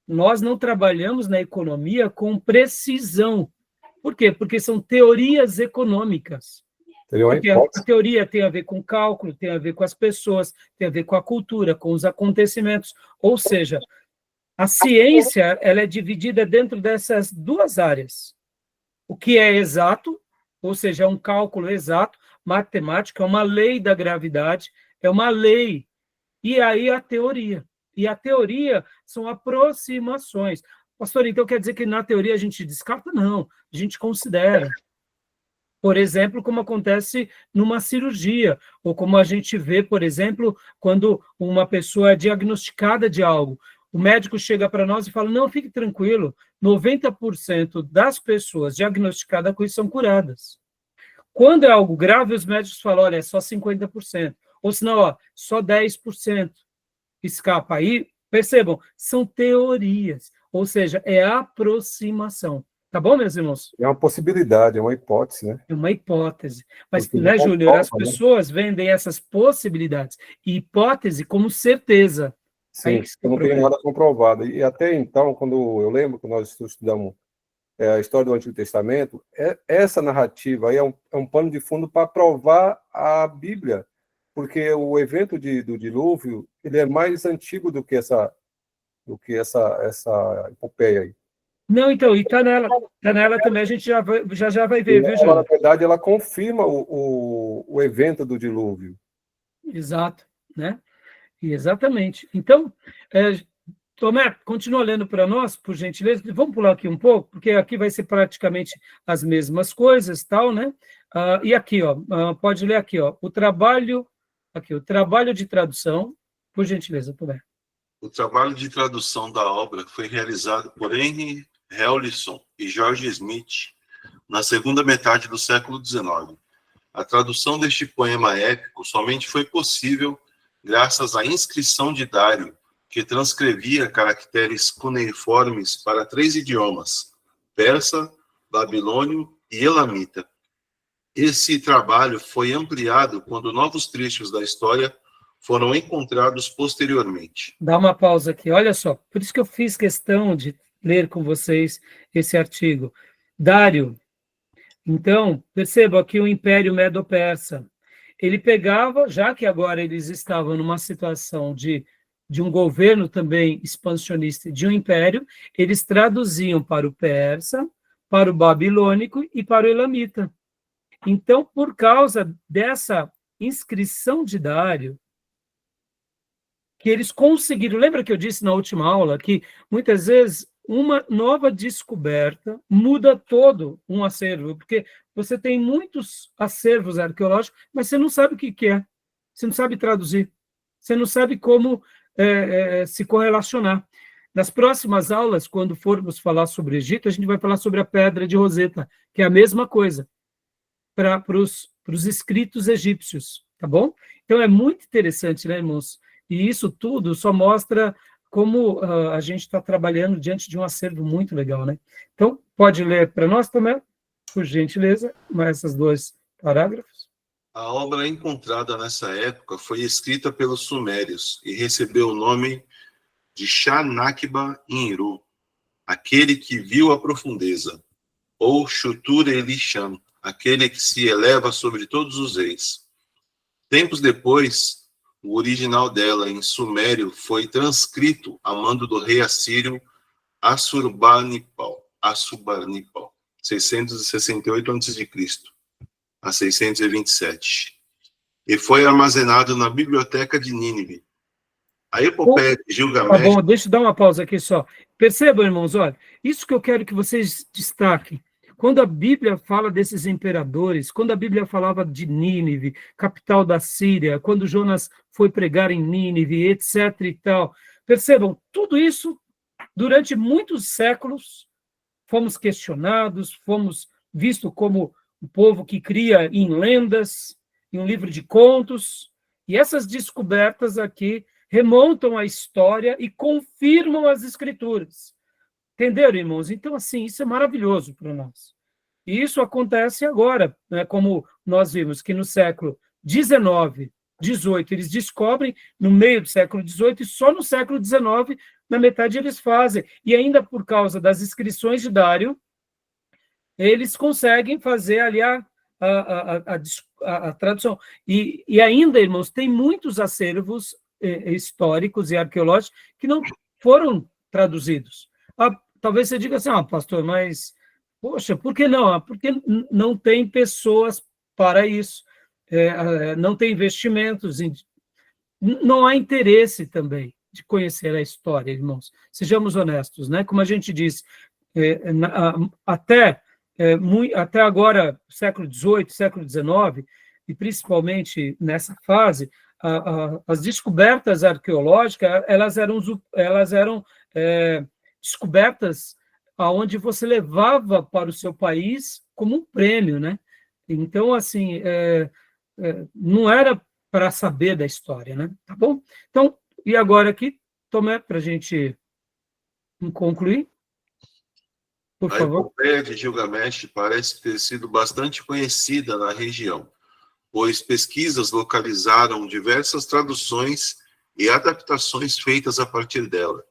nós não trabalhamos na economia com precisão. Por quê? Porque são teorias econômicas. Porque a teoria tem a ver com cálculo, tem a ver com as pessoas, tem a ver com a cultura, com os acontecimentos. Ou seja, a ciência, ela é dividida dentro dessas 2 áreas. O que é exato, ou seja, é um cálculo exato, matemática, é uma lei da gravidade, é uma lei. E aí a teoria. E a teoria são aproximações. Pastor, então quer dizer que na teoria a gente descarta? Não, a gente considera. Por exemplo, como acontece numa cirurgia, ou como a gente vê, por exemplo, quando uma pessoa é diagnosticada de algo. O médico chega para nós e fala, não, fique tranquilo, 90% das pessoas diagnosticadas com isso são curadas. Quando é algo grave, os médicos falam, olha, é só 50%. Ou senão, só 10% escapa. Aí, percebam, são teorias. ou seja, é aproximação. Tá bom, meus irmãos? É uma possibilidade, é uma hipótese, né? É uma hipótese. Mas, Porque né, não Júnior, as comprova, né? pessoas vendem essas possibilidades e hipótese como certeza. Aí Sim, que está o não tem problema. nada comprovado. E até então, quando eu lembro que nós estudamos a história do Antigo Testamento, essa narrativa aí é um pano de fundo para provar a Bíblia, porque o evento do dilúvio ele é mais antigo do que essa epopeia aí. Não, então, e tá nela também, a gente já vai ver, E viu, ela, na Júnior? verdade, ela confirma o evento do dilúvio. Exato, né? E exatamente. Então, Tomé, continua lendo para nós, por gentileza. Vamos pular aqui um pouco, porque aqui vai ser praticamente as mesmas coisas, tal, né? E aqui, ó, pode ler aqui, ó, o trabalho de tradução, por gentileza, Tomé. O trabalho de tradução da obra foi realizado por Henry Hellison e George Smith na segunda metade do século XIX. A tradução deste poema épico somente foi possível graças à inscrição de Dário, que transcrevia caracteres cuneiformes para 3 idiomas: persa, babilônio e elamita. Esse trabalho foi ampliado quando novos trechos da história foram encontrados posteriormente. Dá uma pausa aqui, olha só, por isso que eu fiz questão de ler com vocês esse artigo. Dário, então, perceba aqui o Império Medo-Persa. Ele pegava, já que agora eles estavam numa situação de um governo também expansionista de um império, eles traduziam para o persa, para o babilônico e para o elamita. Então, por causa dessa inscrição de Dário, que eles conseguiram, lembra que eu disse na última aula que muitas vezes uma nova descoberta muda todo um acervo, porque você tem muitos acervos arqueológicos, mas você não sabe o que é, você não sabe traduzir, você não sabe como se correlacionar. Nas próximas aulas, quando formos falar sobre o Egito, a gente vai falar sobre a pedra de Roseta, que é a mesma coisa para os escritos egípcios, tá bom? Então é muito interessante, né, irmãos? E isso tudo só mostra como a gente está trabalhando diante de um acervo muito legal, né? Então, pode ler para nós também, por gentileza, mais esses 2 parágrafos. A obra encontrada nessa época foi escrita pelos sumérios e recebeu o nome de Shah-Nakba-Inru, aquele que viu a profundeza, ou Shutur-Elishan, aquele que se eleva sobre todos os reis. Tempos depois, o original dela em sumério foi transcrito a mando do rei assírio Assurbanipal, 668 a.C. a 627, e foi armazenado na biblioteca de Nínive. A epopeia de Tá Gilgamesh... bom, deixa eu dar uma pausa aqui só. Percebam, irmãos, olha, isso que eu quero que vocês destaquem. Quando a Bíblia fala desses imperadores, quando a Bíblia falava de Nínive, capital da Síria, quando Jonas foi pregar em Nínive, etc. e tal, percebam, tudo isso, durante muitos séculos, fomos questionados, fomos vistos como um povo que cria em lendas, em um livro de contos, e essas descobertas aqui remontam a história e confirmam as escrituras. Entenderam, irmãos? Então, assim, isso é maravilhoso para nós. E isso acontece agora, né, como nós vimos que no século XIX, XVIII, eles descobrem, no meio do século XVIII, e só no século XIX, na metade, eles fazem. E ainda por causa das inscrições de Dário, eles conseguem fazer ali a tradução. E ainda, irmãos, tem muitos acervos históricos e arqueológicos que não foram traduzidos. Talvez você diga assim, pastor, mas, poxa, por que não? Porque não tem pessoas para isso, não tem investimentos, não há interesse também de conhecer a história, irmãos. Sejamos honestos, né? Como a gente disse, até agora, século XVIII, século XIX, e principalmente nessa fase, as descobertas arqueológicas, elas eram descobertas aonde você levava para o seu país como um prêmio, né? Então, assim, não era para saber da história, né? Tá bom? Então, e agora aqui, Tomé, para a gente concluir? Por A favor. epopeia de Gilgamesh parece ter sido bastante conhecida na região, pois pesquisas localizaram diversas traduções e adaptações feitas a partir dela,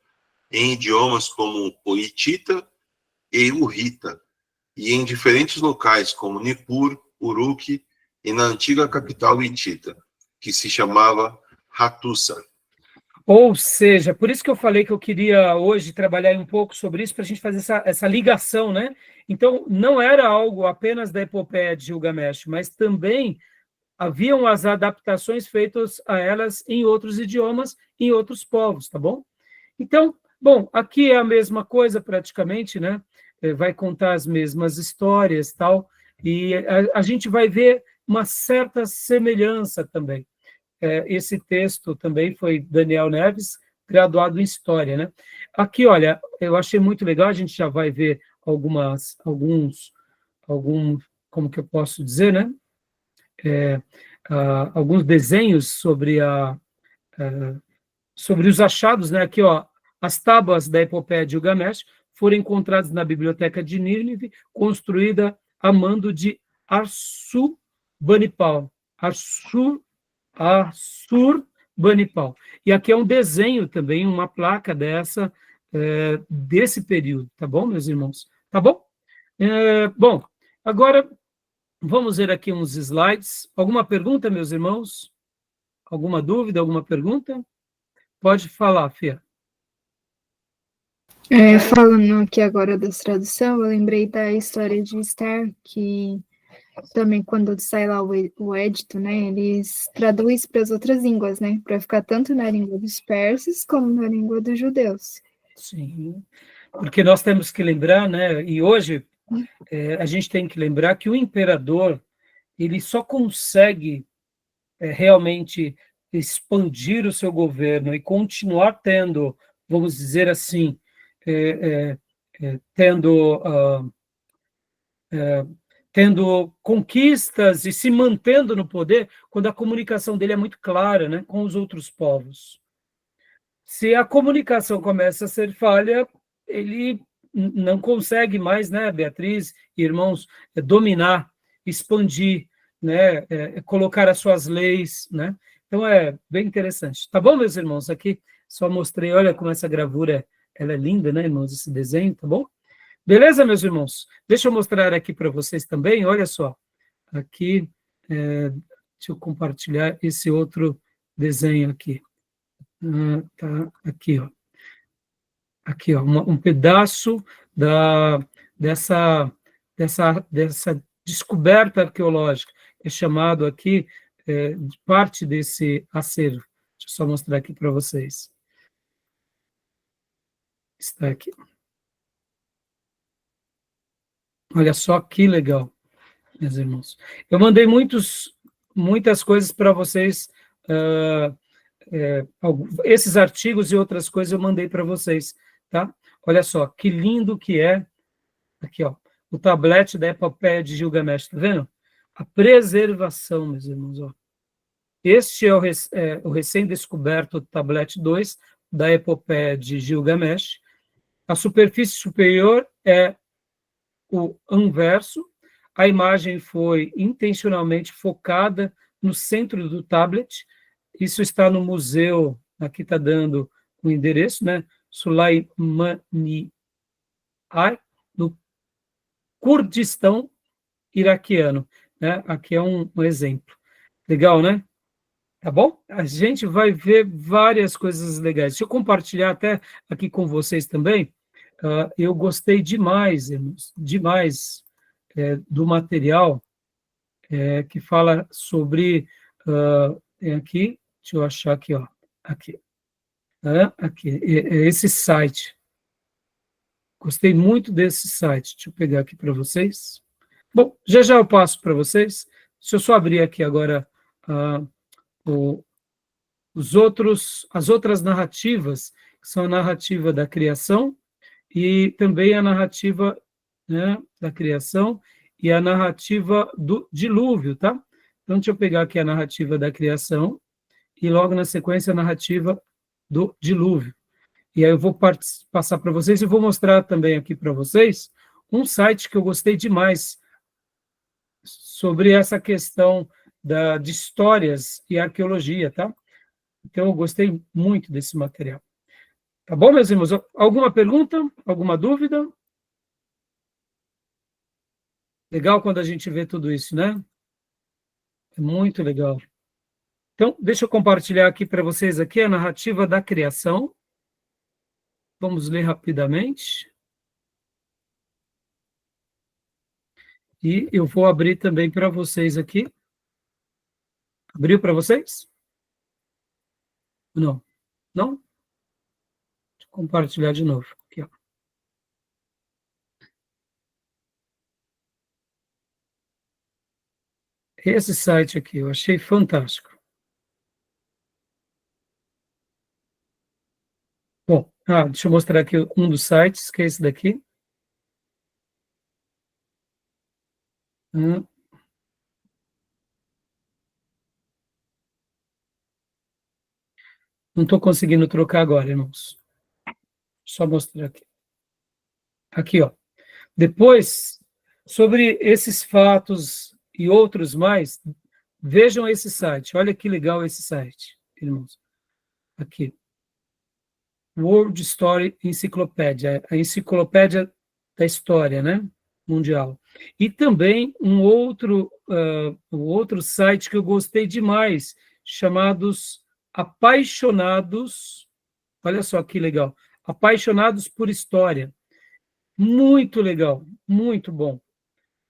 em idiomas como o hitita e o Rita, e em diferentes locais como Nippur, Uruk e na antiga capital hitita, que se chamava Hattusa. Ou seja, por isso que eu falei que eu queria hoje trabalhar um pouco sobre isso, para a gente fazer essa ligação, né? Então, não era algo apenas da epopeia de Gilgamesh, mas também haviam as adaptações feitas a elas em outros idiomas, em outros povos, tá bom? Então, bom, aqui é a mesma coisa praticamente, né? Vai contar as mesmas histórias, tal, e a gente vai ver uma certa semelhança também. Esse texto também foi Daniel Neves, graduado em História, né? Aqui, olha, eu achei muito legal, a gente já vai ver alguns, como que eu posso dizer, né? Alguns desenhos sobre sobre os achados, né? Aqui, ó, as tábuas da epopeia de Gilgamesh foram encontradas na biblioteca de Nínive, construída a mando de Ashurbanipal. Ashurbanipal. E aqui é um desenho também, uma placa desse período, tá bom, meus irmãos? Tá bom? Bom, agora vamos ver aqui uns slides. Alguma pergunta, meus irmãos? Alguma dúvida, alguma pergunta? Pode falar, Fia. Falando aqui agora das tradução, eu lembrei da história de Esther, que também quando sai lá o édito, né, eles traduzem para as outras línguas, né, para ficar tanto na língua dos persas como na língua dos judeus. Sim, porque nós temos que lembrar, né, e hoje a gente tem que lembrar que o imperador, ele só consegue realmente expandir o seu governo e continuar tendo, vamos dizer assim, tendo conquistas e se mantendo no poder, quando a comunicação dele é muito clara, né, com os outros povos. Se a comunicação começa a ser falha, ele não consegue mais, né, Beatriz e irmãos, dominar, expandir, né, colocar as suas leis, né? Então é bem interessante. Tá bom, meus irmãos? Aqui só mostrei, olha como essa gravura, ela é linda, né, irmãos, esse desenho, tá bom? Beleza, meus irmãos? Deixa eu mostrar aqui para vocês também, olha só. Aqui, deixa eu compartilhar esse outro desenho aqui. Tá aqui, ó. Aqui, ó, um pedaço dessa descoberta arqueológica, que é chamado aqui de parte desse acervo. Deixa eu só mostrar aqui para vocês. Está aqui. Olha só que legal, meus irmãos. Eu mandei muitas coisas para vocês, esses artigos e outras coisas eu mandei para vocês, tá? Olha só, que lindo que é, aqui, ó, o tablete da epopeia de Gilgamesh, tá vendo? A preservação, meus irmãos, ó. Este é o recém-descoberto tablete 2 da epopeia de Gilgamesh. A superfície superior é o anverso, a imagem foi intencionalmente focada no centro do tablet. Isso está no museu, aqui está dando o endereço, né? Sulaimani, no Kurdistão iraquiano, né? Aqui é um exemplo. Legal, né? Tá bom? A gente vai ver várias coisas legais. Deixa eu compartilhar até aqui com vocês também. Eu gostei demais, irmãos, demais do material que fala sobre... aqui, deixa eu achar aqui, ó. Aqui. Aqui, esse site. Gostei muito desse site. Deixa eu pegar aqui para vocês. Bom, já eu passo para vocês. Deixa eu só abrir aqui agora as outras narrativas, que são a narrativa da criação e também a narrativa, né, da criação e a narrativa do dilúvio, tá? Então, deixa eu pegar aqui a narrativa da criação e logo na sequência a narrativa do dilúvio. E aí eu vou passar para vocês e vou mostrar também aqui para vocês um site que eu gostei demais sobre essa questão de histórias e arqueologia, tá? Então, eu gostei muito desse material. Tá bom, meus irmãos? Alguma pergunta? Alguma dúvida? Legal quando a gente vê tudo isso, né? É muito legal. Então, deixa eu compartilhar aqui para vocês aqui a narrativa da criação. Vamos ler rapidamente. E eu vou abrir também para vocês aqui. Abriu para vocês? Não. Não? Deixa eu compartilhar de novo. Aqui, ó. Esse site aqui, eu achei fantástico. Bom, deixa eu mostrar aqui um dos sites, que é esse daqui. Não estou conseguindo trocar agora, irmãos. Só mostrar aqui. Aqui, ó. Depois, sobre esses fatos e outros mais, vejam esse site. Olha que legal esse site, irmãos. Aqui. World Story Encyclopedia, a enciclopédia da história, né? Mundial. E também um outro site que eu gostei demais, chamados Apaixonados, olha só que legal, Apaixonados por História. Muito legal, muito bom.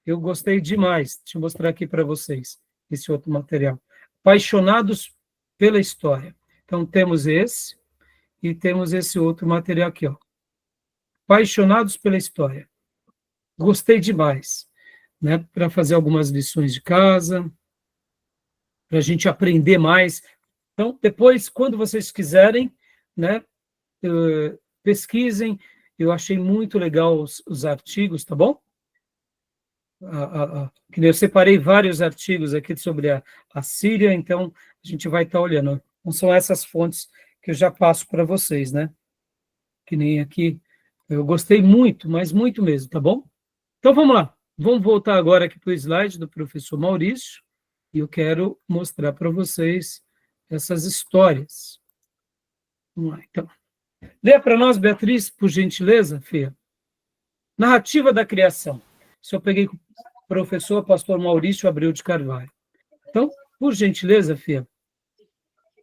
Eu gostei demais. Deixa eu mostrar aqui para vocês esse outro material. Apaixonados pela História. Então, temos esse e temos esse outro material aqui, ó. Apaixonados pela História. Gostei demais, né? Para fazer algumas lições de casa, para a gente aprender mais. Então, depois, quando vocês quiserem, né, pesquisem. Eu achei muito legal os artigos, tá bom? Eu separei vários artigos aqui sobre a Síria, então a gente vai estar olhando. Então, são essas fontes que eu já passo para vocês, né? Que nem aqui. Eu gostei muito, mas muito mesmo, tá bom? Então, vamos lá. Vamos voltar agora aqui para o slide do professor Maurício, e eu quero mostrar para vocês essas histórias. Vamos lá, então. Lê para nós, Beatriz, por gentileza, Fia. Narrativa da criação. Isso eu peguei com o professor pastor Maurício Abreu de Carvalho. Então, por gentileza, Fia,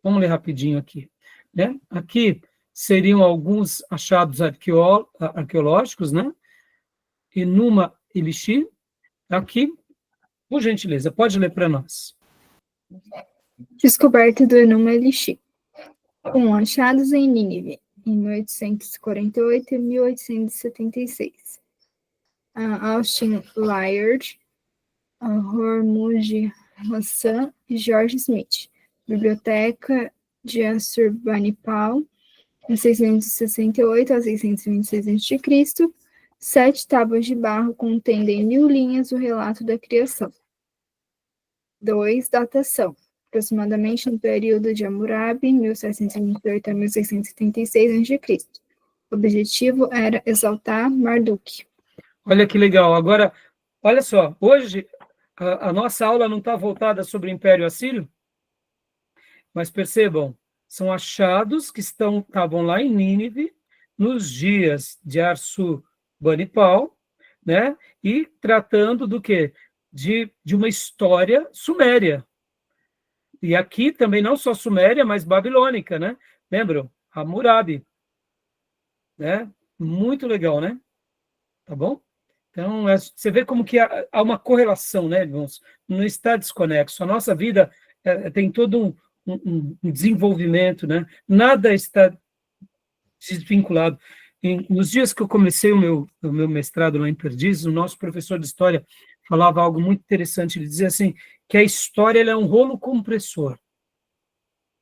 vamos ler rapidinho aqui. Né? Aqui seriam alguns achados arqueológicos, né? Enuma Elishi. Aqui, por gentileza, pode ler para nós. Descoberta do Enuma Elishi. Achados em Nínive, em 1848 e 1876. Austin Layard, Hormuzy Hassan e George Smith. Biblioteca de Assurbanipal, em 668 a 626 a.C., 7 tábuas de barro contendo em 1000 linhas o relato da criação. 2. Datação. Aproximadamente no período de Hammurabi, 1728 a 1676 a.C. O objetivo era exaltar Marduk. Olha que legal. Agora, olha só, hoje a nossa aula não está voltada sobre o Império Assírio, mas percebam, são achados que estavam lá em Nínive, nos dias de Assurbanipal, né? E tratando do quê? De uma história suméria. E aqui também não só suméria, mas babilônica, né? Lembram? Hammurabi. Né? Muito legal, né? Tá bom? Então, você vê como que há uma correlação, né, irmãos? Não está desconexo. A nossa vida tem todo um desenvolvimento, né? Nada está desvinculado. Nos dias que eu comecei o meu mestrado lá em Perdizes, o nosso professor de história falava algo muito interessante. Ele dizia assim, que a história ela é um rolo compressor.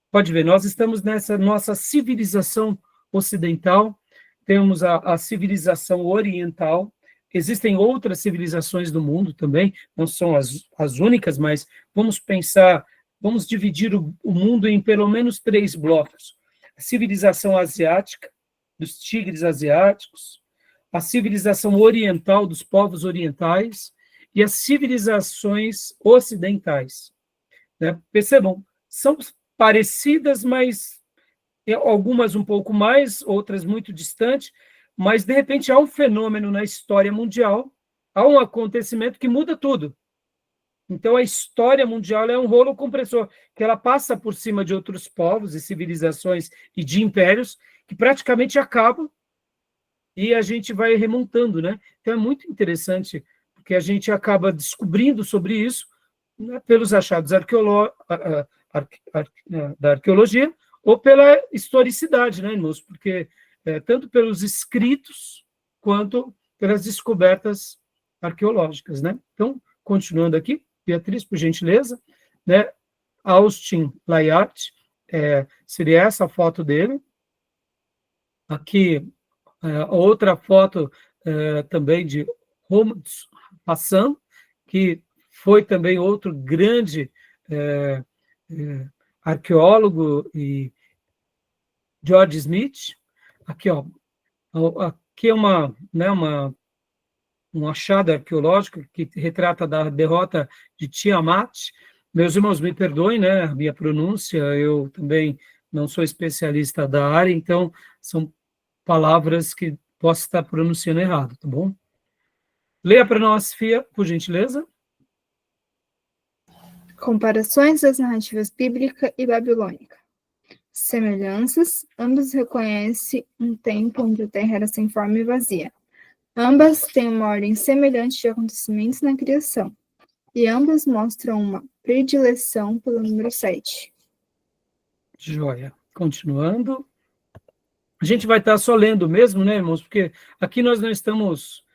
Pode ver, nós estamos nessa nossa civilização ocidental, temos a civilização oriental, existem outras civilizações do mundo também, não são as únicas, mas vamos pensar, vamos dividir o mundo em pelo menos 3 blocos. A civilização asiática, dos tigres asiáticos, a civilização oriental dos povos orientais e as civilizações ocidentais. Né? Percebam, são parecidas, mas algumas um pouco mais, outras muito distantes, mas, de repente, há um fenômeno na história mundial, há um acontecimento que muda tudo. Então, a história mundial é um rolo compressor, que ela passa por cima de outros povos e civilizações e de impérios que praticamente acabam e a gente vai remontando, né? Então, é muito interessante, porque a gente acaba descobrindo sobre isso, né, pelos achados da arqueologia ou pela historicidade, né, irmãos? Porque tanto pelos escritos quanto pelas descobertas arqueológicas, né? Então, continuando aqui, Beatriz, por gentileza, né? Austin Layard, seria essa a foto dele. Aqui, outra foto também de Romuald Hassan, que foi também outro grande arqueólogo, e George Smith. Aqui, ó, aqui é um achado arqueológico que retrata da derrota de Tiamat. Meus irmãos, me perdoem, né, a minha pronúncia, eu também não sou especialista da área, então são palavras que posso estar pronunciando errado, tá bom? Leia para nós, Fia, por gentileza. Comparações das narrativas bíblica e babilônica. Semelhanças, ambas reconhecem um tempo onde a terra era sem forma e vazia. Ambas têm uma ordem semelhante de acontecimentos na criação, e ambas mostram uma predileção pelo número 7. Joia. Continuando. A gente vai estar só lendo mesmo, né, irmãos? Porque aqui nós não estamos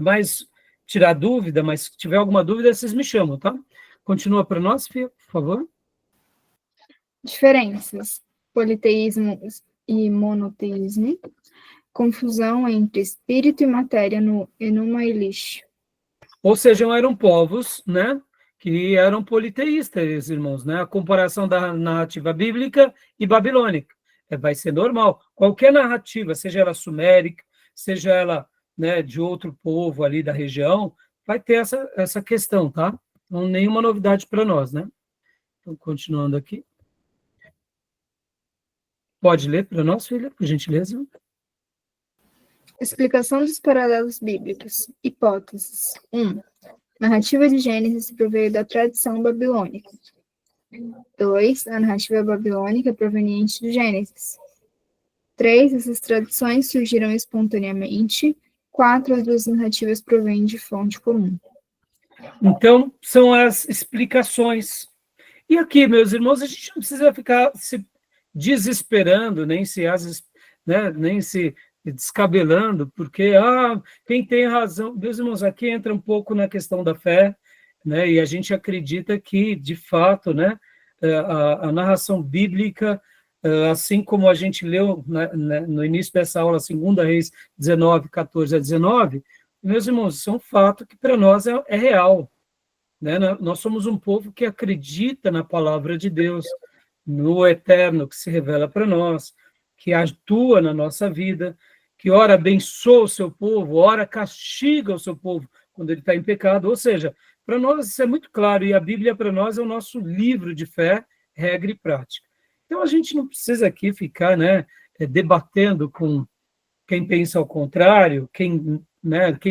mais tirar dúvida, mas se tiver alguma dúvida, vocês me chamam, tá? Continua para nós, Fia, por favor. Diferenças: politeísmo e monoteísmo, confusão entre espírito e matéria no Enuma Elish. Ou seja, eram povos, né, que eram politeístas, irmãos, né? A comparação da narrativa bíblica e babilônica vai ser normal. Qualquer narrativa, seja ela sumérica, seja ela, né, de outro povo ali da região, vai ter essa questão, tá? Então, nenhuma novidade para nós, né? Então, continuando aqui. Pode ler para nós, filha, por gentileza? Explicação dos paralelos bíblicos. Hipóteses. 1. Narrativa de Gênesis proveio da tradição babilônica. 2. A narrativa babilônica proveniente do Gênesis. 3. Essas tradições surgiram espontaneamente. 4. As duas narrativas provêm de fonte comum. Então, são as explicações. E aqui, meus irmãos, a gente não precisa ficar se desesperando, nem se descabelando, porque quem tem razão. Meus irmãos, aqui entra um pouco na questão da fé, né? E a gente acredita que, de fato, né, a narração bíblica, assim como a gente leu no início dessa aula, 2 Reis 19, 14 a 19, meus irmãos, isso é um fato que para nós é real. Né? Nós somos um povo que acredita na palavra de Deus, no eterno que se revela para nós, que atua na nossa vida, que ora abençoa o seu povo, ora castiga o seu povo quando ele está em pecado. Ou seja, para nós isso é muito claro, e a Bíblia para nós é o nosso livro de fé, regra e prática. Então a gente não precisa aqui ficar, né, debatendo com quem pensa ao contrário, quem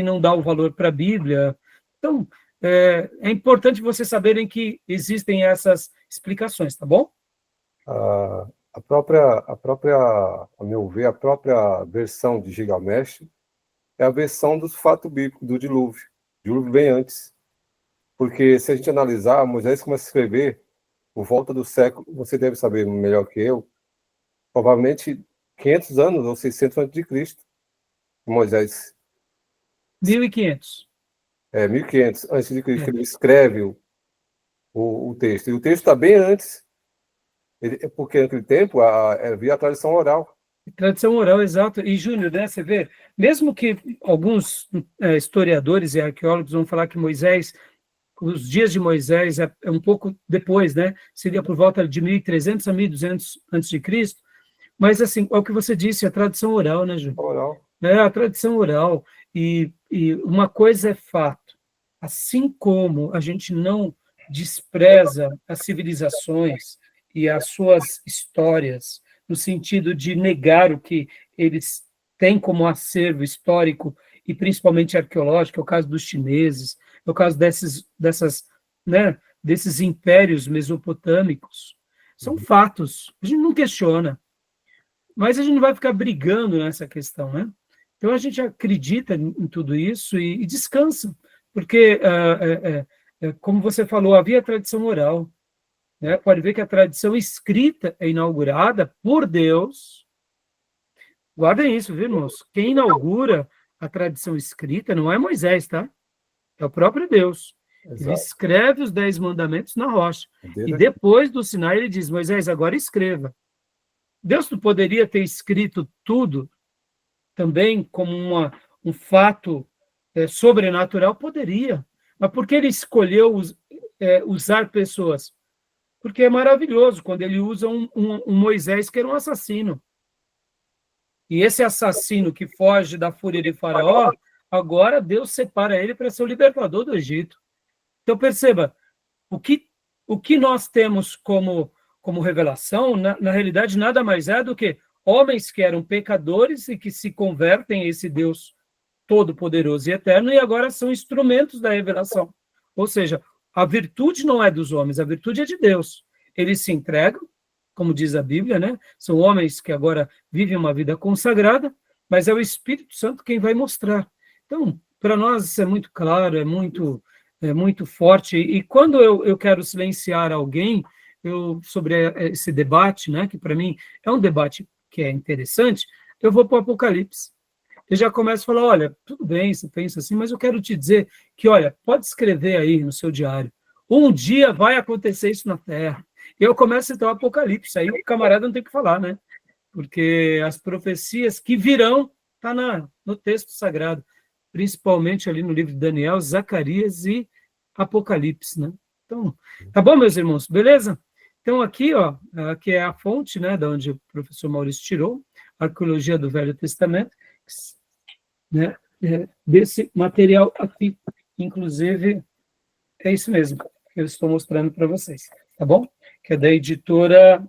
não dá o valor para a Bíblia. Então, é importante vocês saberem que existem essas explicações, tá bom? A meu ver, a própria versão de Gilgamesh é a versão dos fatos bíblicos, do dilúvio. O dilúvio vem antes. Porque se a gente analisar, Moisés começa a escrever por volta do século, você deve saber melhor que eu, provavelmente 500 anos ou 600 antes de Cristo. Moisés. 1500. 1500 antes de Cristo, ele escreve o texto. E o texto está bem antes. Porque naquele tempo havia a tradição oral. Tradição oral, exato. E, Júnior, né, você vê, mesmo que alguns historiadores e arqueólogos vão falar que Moisés, os dias de Moisés é um pouco depois, né? Seria por volta de 1300 a 1200 a.C., Mas, assim, é o que você disse, a tradição oral, né, Júlio? Oral. A tradição oral. E uma coisa é fato, assim como a gente não despreza as civilizações e as suas histórias, no sentido de negar o que eles têm como acervo histórico e principalmente arqueológico, é o caso dos chineses, é o caso dessas, né, desses impérios mesopotâmicos. São fatos, a gente não questiona, mas a gente não vai ficar brigando nessa questão, né? Então a gente acredita em tudo isso e descansa, porque, como você falou, havia tradição oral, né? Pode ver que a tradição escrita é inaugurada por Deus. Guardem isso, viu, irmãos? Quem inaugura a tradição escrita não é Moisés, tá? É o próprio Deus. Exato. Ele escreve os 10 mandamentos na rocha. E depois do Sinai ele diz, Moisés, agora escreva. Deus não poderia ter escrito tudo também como um fato sobrenatural? Poderia. Mas por que ele escolheu usar pessoas? Porque é maravilhoso quando ele usa um Moisés que era um assassino. E esse assassino que foge da fúria de Faraó, agora Deus separa ele para ser o libertador do Egito. Então, perceba, o que nós temos como revelação, na realidade, nada mais é do que homens que eram pecadores e que se convertem a esse Deus todo-poderoso e eterno, e agora são instrumentos da revelação. Ou seja, a virtude não é dos homens, a virtude é de Deus. Eles se entregam, como diz a Bíblia, né? São homens que agora vivem uma vida consagrada, mas é o Espírito Santo quem vai mostrar. Então, para nós isso é muito claro, é muito forte, e quando eu quero silenciar alguém sobre esse debate, né, que para mim é um debate que é interessante, eu vou para o Apocalipse. Eu já começo a falar, olha, tudo bem, você pensa assim, mas eu quero te dizer que, olha, pode escrever aí no seu diário, um dia vai acontecer isso na Terra. Eu começo a citar o Apocalipse, aí o camarada não tem o que falar, né? Porque as profecias que virão está no texto sagrado, principalmente ali no livro de Daniel, Zacarias e Apocalipse, né? Então, tá bom, meus irmãos, beleza? Então, aqui é a fonte, né, da onde o professor Maurício tirou, Arqueologia do Velho Testamento, né, desse material aqui, inclusive, é isso mesmo que eu estou mostrando para vocês, tá bom? Que é da editora,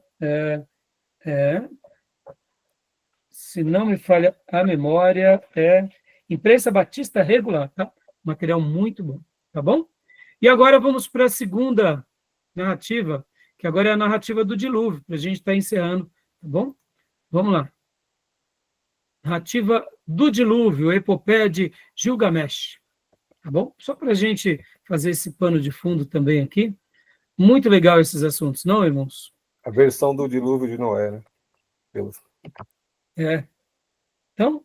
se não me falha a memória, Imprensa Batista Regular, tá? Material muito bom, tá bom? E agora vamos para a segunda narrativa, que agora é a narrativa do dilúvio, para a gente estar encerrando, tá bom? Vamos lá. Narrativa do dilúvio, epopeia de Gilgamesh, tá bom? Só para a gente fazer esse pano de fundo também aqui. Muito legal esses assuntos, não, irmãos? A versão do dilúvio de Noé, né? Então,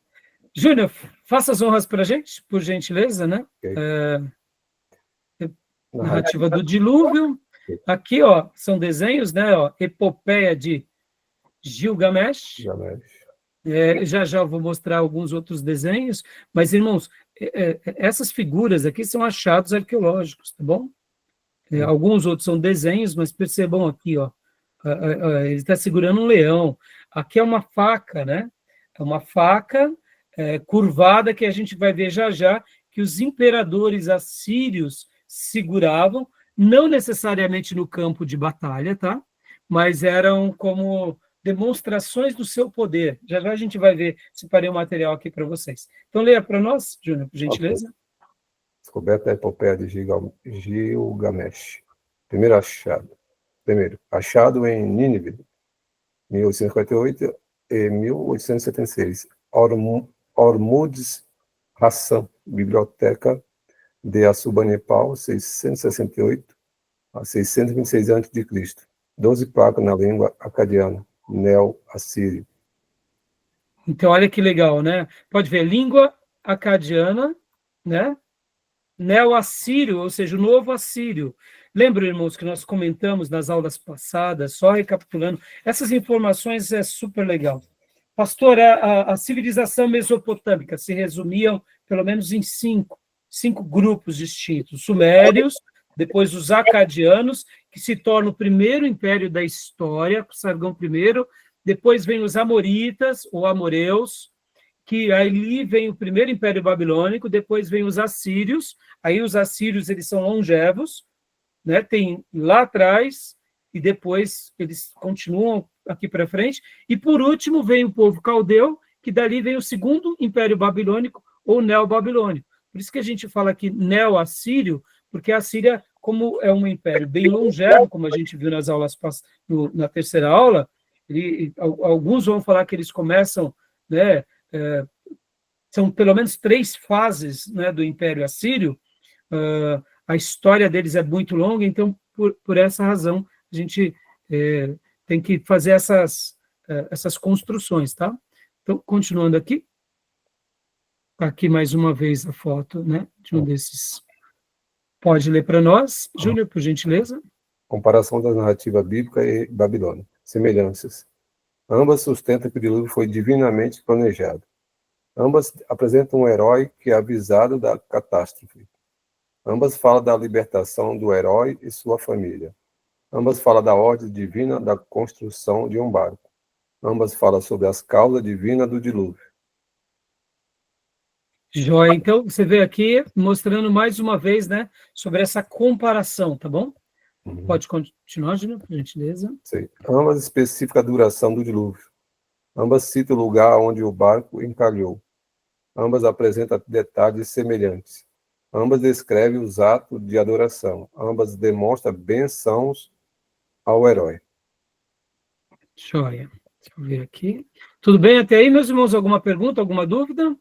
Júnior, faça as honras para a gente, por gentileza, né? Okay. Narrativa do dilúvio. Aqui, são desenhos, né? Epopeia de Gilgamesh. Já vou mostrar alguns outros desenhos, mas, irmãos, essas figuras aqui são achados arqueológicos, tá bom? Alguns outros são desenhos, mas percebam aqui, ele está segurando um leão. Aqui é uma faca, né? É uma faca curvada que a gente vai ver já, que os imperadores assírios seguravam, não necessariamente no campo de batalha, tá? Mas eram como demonstrações do seu poder. Já a gente vai ver, separei um material aqui para vocês. Então, leia para nós, Júnior, por gentileza. Okay. Descoberta a epopeia de Gilgamesh. Primeiro, achado em Nínive, 1848 e 1876. Ormuzd Hassan, Biblioteca de Assurbanipal, 668 a 626 a.C. 12 placas na língua acadiana, neo-assírio. Então, olha que legal, né? Pode ver, língua acadiana, né? Neo-assírio, ou seja, o novo assírio. Lembra, irmãos, que nós comentamos nas aulas passadas, só recapitulando, essas informações é super legal. Pastor, a civilização mesopotâmica se resumiam, pelo menos, em cinco grupos distintos. Os sumérios, depois os acadianos, que se tornam o primeiro império da história, Sargão I, depois vem os amoritas, ou amoreus, que ali vem o primeiro Império Babilônico, depois vem os assírios, aí os assírios eles são longevos, né? Tem lá atrás, e depois eles continuam aqui para frente, e por último vem o povo caldeu, que dali vem o segundo Império Babilônico, ou Neo-Babilônico. Por isso que a gente fala aqui Neo-Assírio, porque a Síria, como é um império bem longevo, como a gente viu nas aulas na terceira aula, alguns vão falar que eles começam, né, são pelo menos 3 fases, né, do Império Assírio. A história deles é muito longa, então, por essa razão, a gente tem que fazer essas construções, tá? Então, continuando aqui. Aqui, mais uma vez, a foto, né, de um desses. Pode ler para nós, Júnior, por gentileza. Comparação da narrativa bíblica e babilônica. Semelhanças. Ambas sustentam que o dilúvio foi divinamente planejado. Ambas apresentam um herói que é avisado da catástrofe. Ambas falam da libertação do herói e sua família. Ambas falam da ordem divina da construção de um barco. Ambas falam sobre as causas divinas do dilúvio. Joia, então você vê aqui mostrando mais uma vez, né, sobre essa comparação, tá bom? Uhum. Pode continuar, Júnior, por gentileza. Sim. Ambas especificam a duração do dilúvio. Ambas citam o lugar onde o barco encalhou. Ambas apresentam detalhes semelhantes. Ambas descrevem os atos de adoração. Ambas demonstram bênçãos ao herói. Joia. Deixa eu ver aqui. Tudo bem até aí, meus irmãos? Alguma pergunta, alguma dúvida?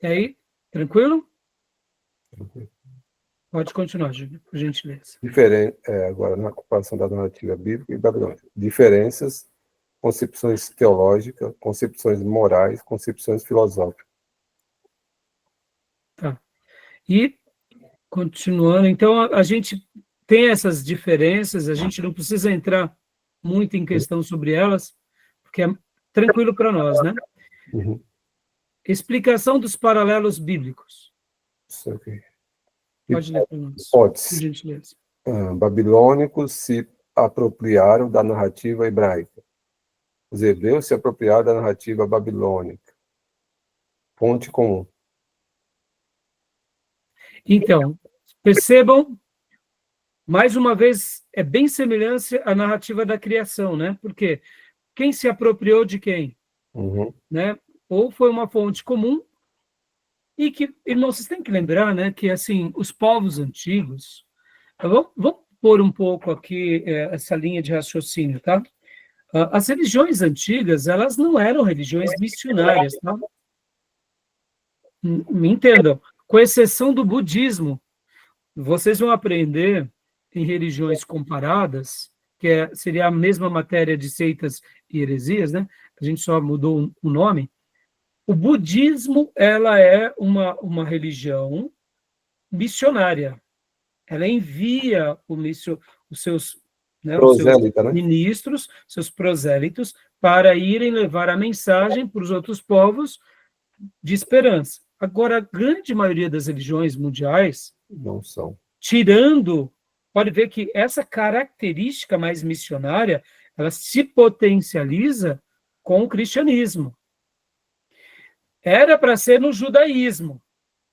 E aí, tranquilo? Pode continuar, Júlio, por gentileza. Agora, na comparação da narrativa bíblica e babilônica. Diferenças, concepções teológicas, concepções morais, concepções filosóficas. Tá. E, continuando, então, a gente tem essas diferenças, a gente não precisa entrar muito em questão sobre elas, porque é tranquilo para nós, né? Uhum. Explicação dos paralelos bíblicos. Isso aqui. Pode ler para nós, Pode. por gentileza. Babilônicos se apropriaram da narrativa hebraica. Os hebreus se apropriaram da narrativa babilônica. Fonte comum. Então, percebam, mais uma vez, é bem semelhante à narrativa da criação, né? Porque quem se apropriou de quem? Uhum. Né? Ou foi uma fonte comum, e que, irmãos, vocês têm que lembrar, né, que, assim, os povos antigos, vamos pôr um pouco aqui essa linha de raciocínio, tá? As religiões antigas, elas não eram religiões missionárias, tá? Me entendam, com exceção do budismo. Vocês vão aprender em religiões comparadas, que seria a mesma matéria de seitas e heresias, né? A gente só mudou o nome. O budismo, ela é uma religião missionária. Ela envia os seus, né, Prosélita, né? ministros, seus prosélitos, para irem levar a mensagem para os outros povos de esperança. Agora, a grande maioria das religiões mundiais, Não são. tirando, pode ver que essa característica mais missionária, ela se potencializa com o cristianismo. Era para ser no judaísmo,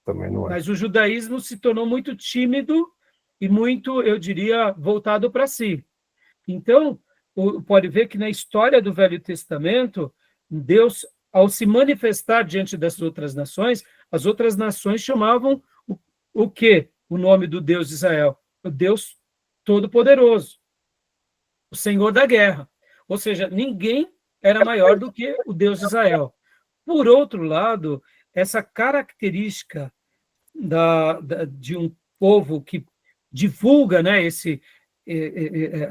Também não é. mas o judaísmo se tornou muito tímido e muito, eu diria, voltado para si. Então, pode ver que na história do Velho Testamento, Deus, ao se manifestar diante das outras nações, as outras nações chamavam o quê? O nome do Deus de Israel? O Deus Todo-Poderoso, o Senhor da Guerra. Ou seja, ninguém era maior do que o Deus de Israel. Por outro lado, essa característica de um povo que divulga, né,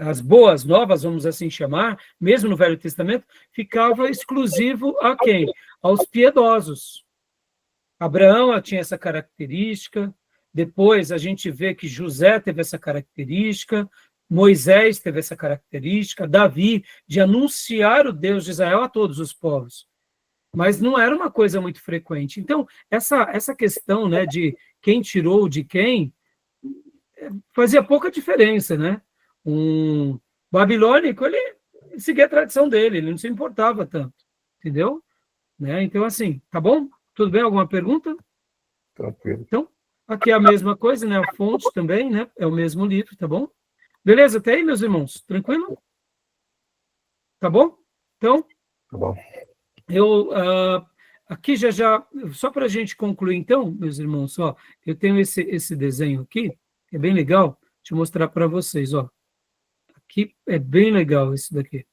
as boas novas, vamos assim chamar, mesmo no Velho Testamento, ficava exclusivo a quem? Aos piedosos. Abraão tinha essa característica, depois a gente vê que José teve essa característica, Moisés teve essa característica, Davi, de anunciar o Deus de Israel a todos os povos. Mas não era uma coisa muito frequente. Então, essa questão, né, de quem tirou de quem, fazia pouca diferença, né? Um babilônico, ele seguir a tradição dele, ele não se importava tanto, entendeu? Né? Então, assim, tá bom? Tudo bem? Alguma pergunta? Tranquilo. Então, aqui é a mesma coisa, né? A fonte também, né? É o mesmo livro, tá bom? Beleza? Até aí, meus irmãos? Tranquilo? Tá bom? Então, Tá bom. eu aqui só para a gente concluir, então, meus irmãos, ó, eu tenho esse desenho aqui, que é bem legal, deixa eu mostrar para vocês, ó. Aqui é bem legal esse daqui.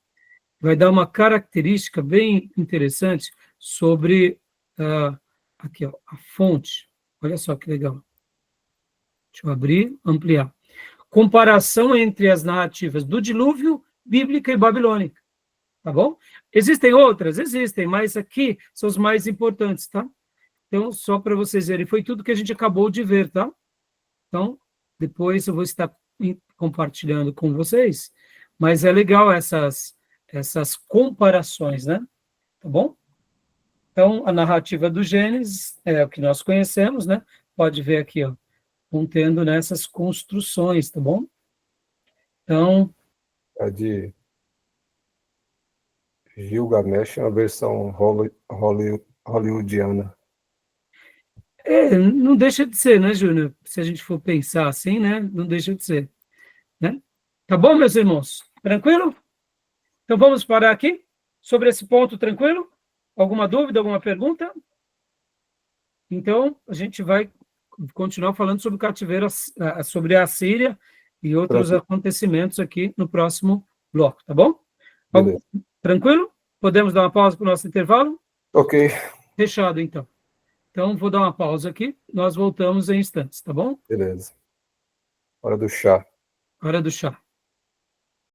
Vai dar uma característica bem interessante sobre aqui, ó, a fonte. Olha só que legal. Deixa eu abrir, ampliar. Comparação entre as narrativas do dilúvio, bíblica e babilônica. Tá bom? Existem outras? Existem, mas aqui são os mais importantes, tá? Então, só para vocês verem, foi tudo que a gente acabou de ver, tá? Então, depois eu vou estar compartilhando com vocês, mas é legal essas comparações, né? Tá bom? Então, a narrativa do Gênesis é o que nós conhecemos, né? Pode ver aqui, ó, contendo nessas construções, tá bom? Então, A de Gilgamesh é uma versão hollywoodiana. não deixa de ser, né, Júnior? Se a gente for pensar assim, né? Não deixa de ser, né? Tá bom, meus irmãos? Tranquilo? Então, vamos parar aqui sobre esse ponto, tranquilo? Alguma dúvida, alguma pergunta? Então, a gente vai continuar falando sobre o cativeiro, sobre a Síria e outros acontecimentos aqui no próximo bloco, tá bom? Beleza. Tranquilo? Podemos dar uma pausa para o nosso intervalo? Ok. Fechado, então. Então, vou dar uma pausa aqui, nós voltamos em instantes, tá bom? Beleza. Hora do chá. Hora do chá.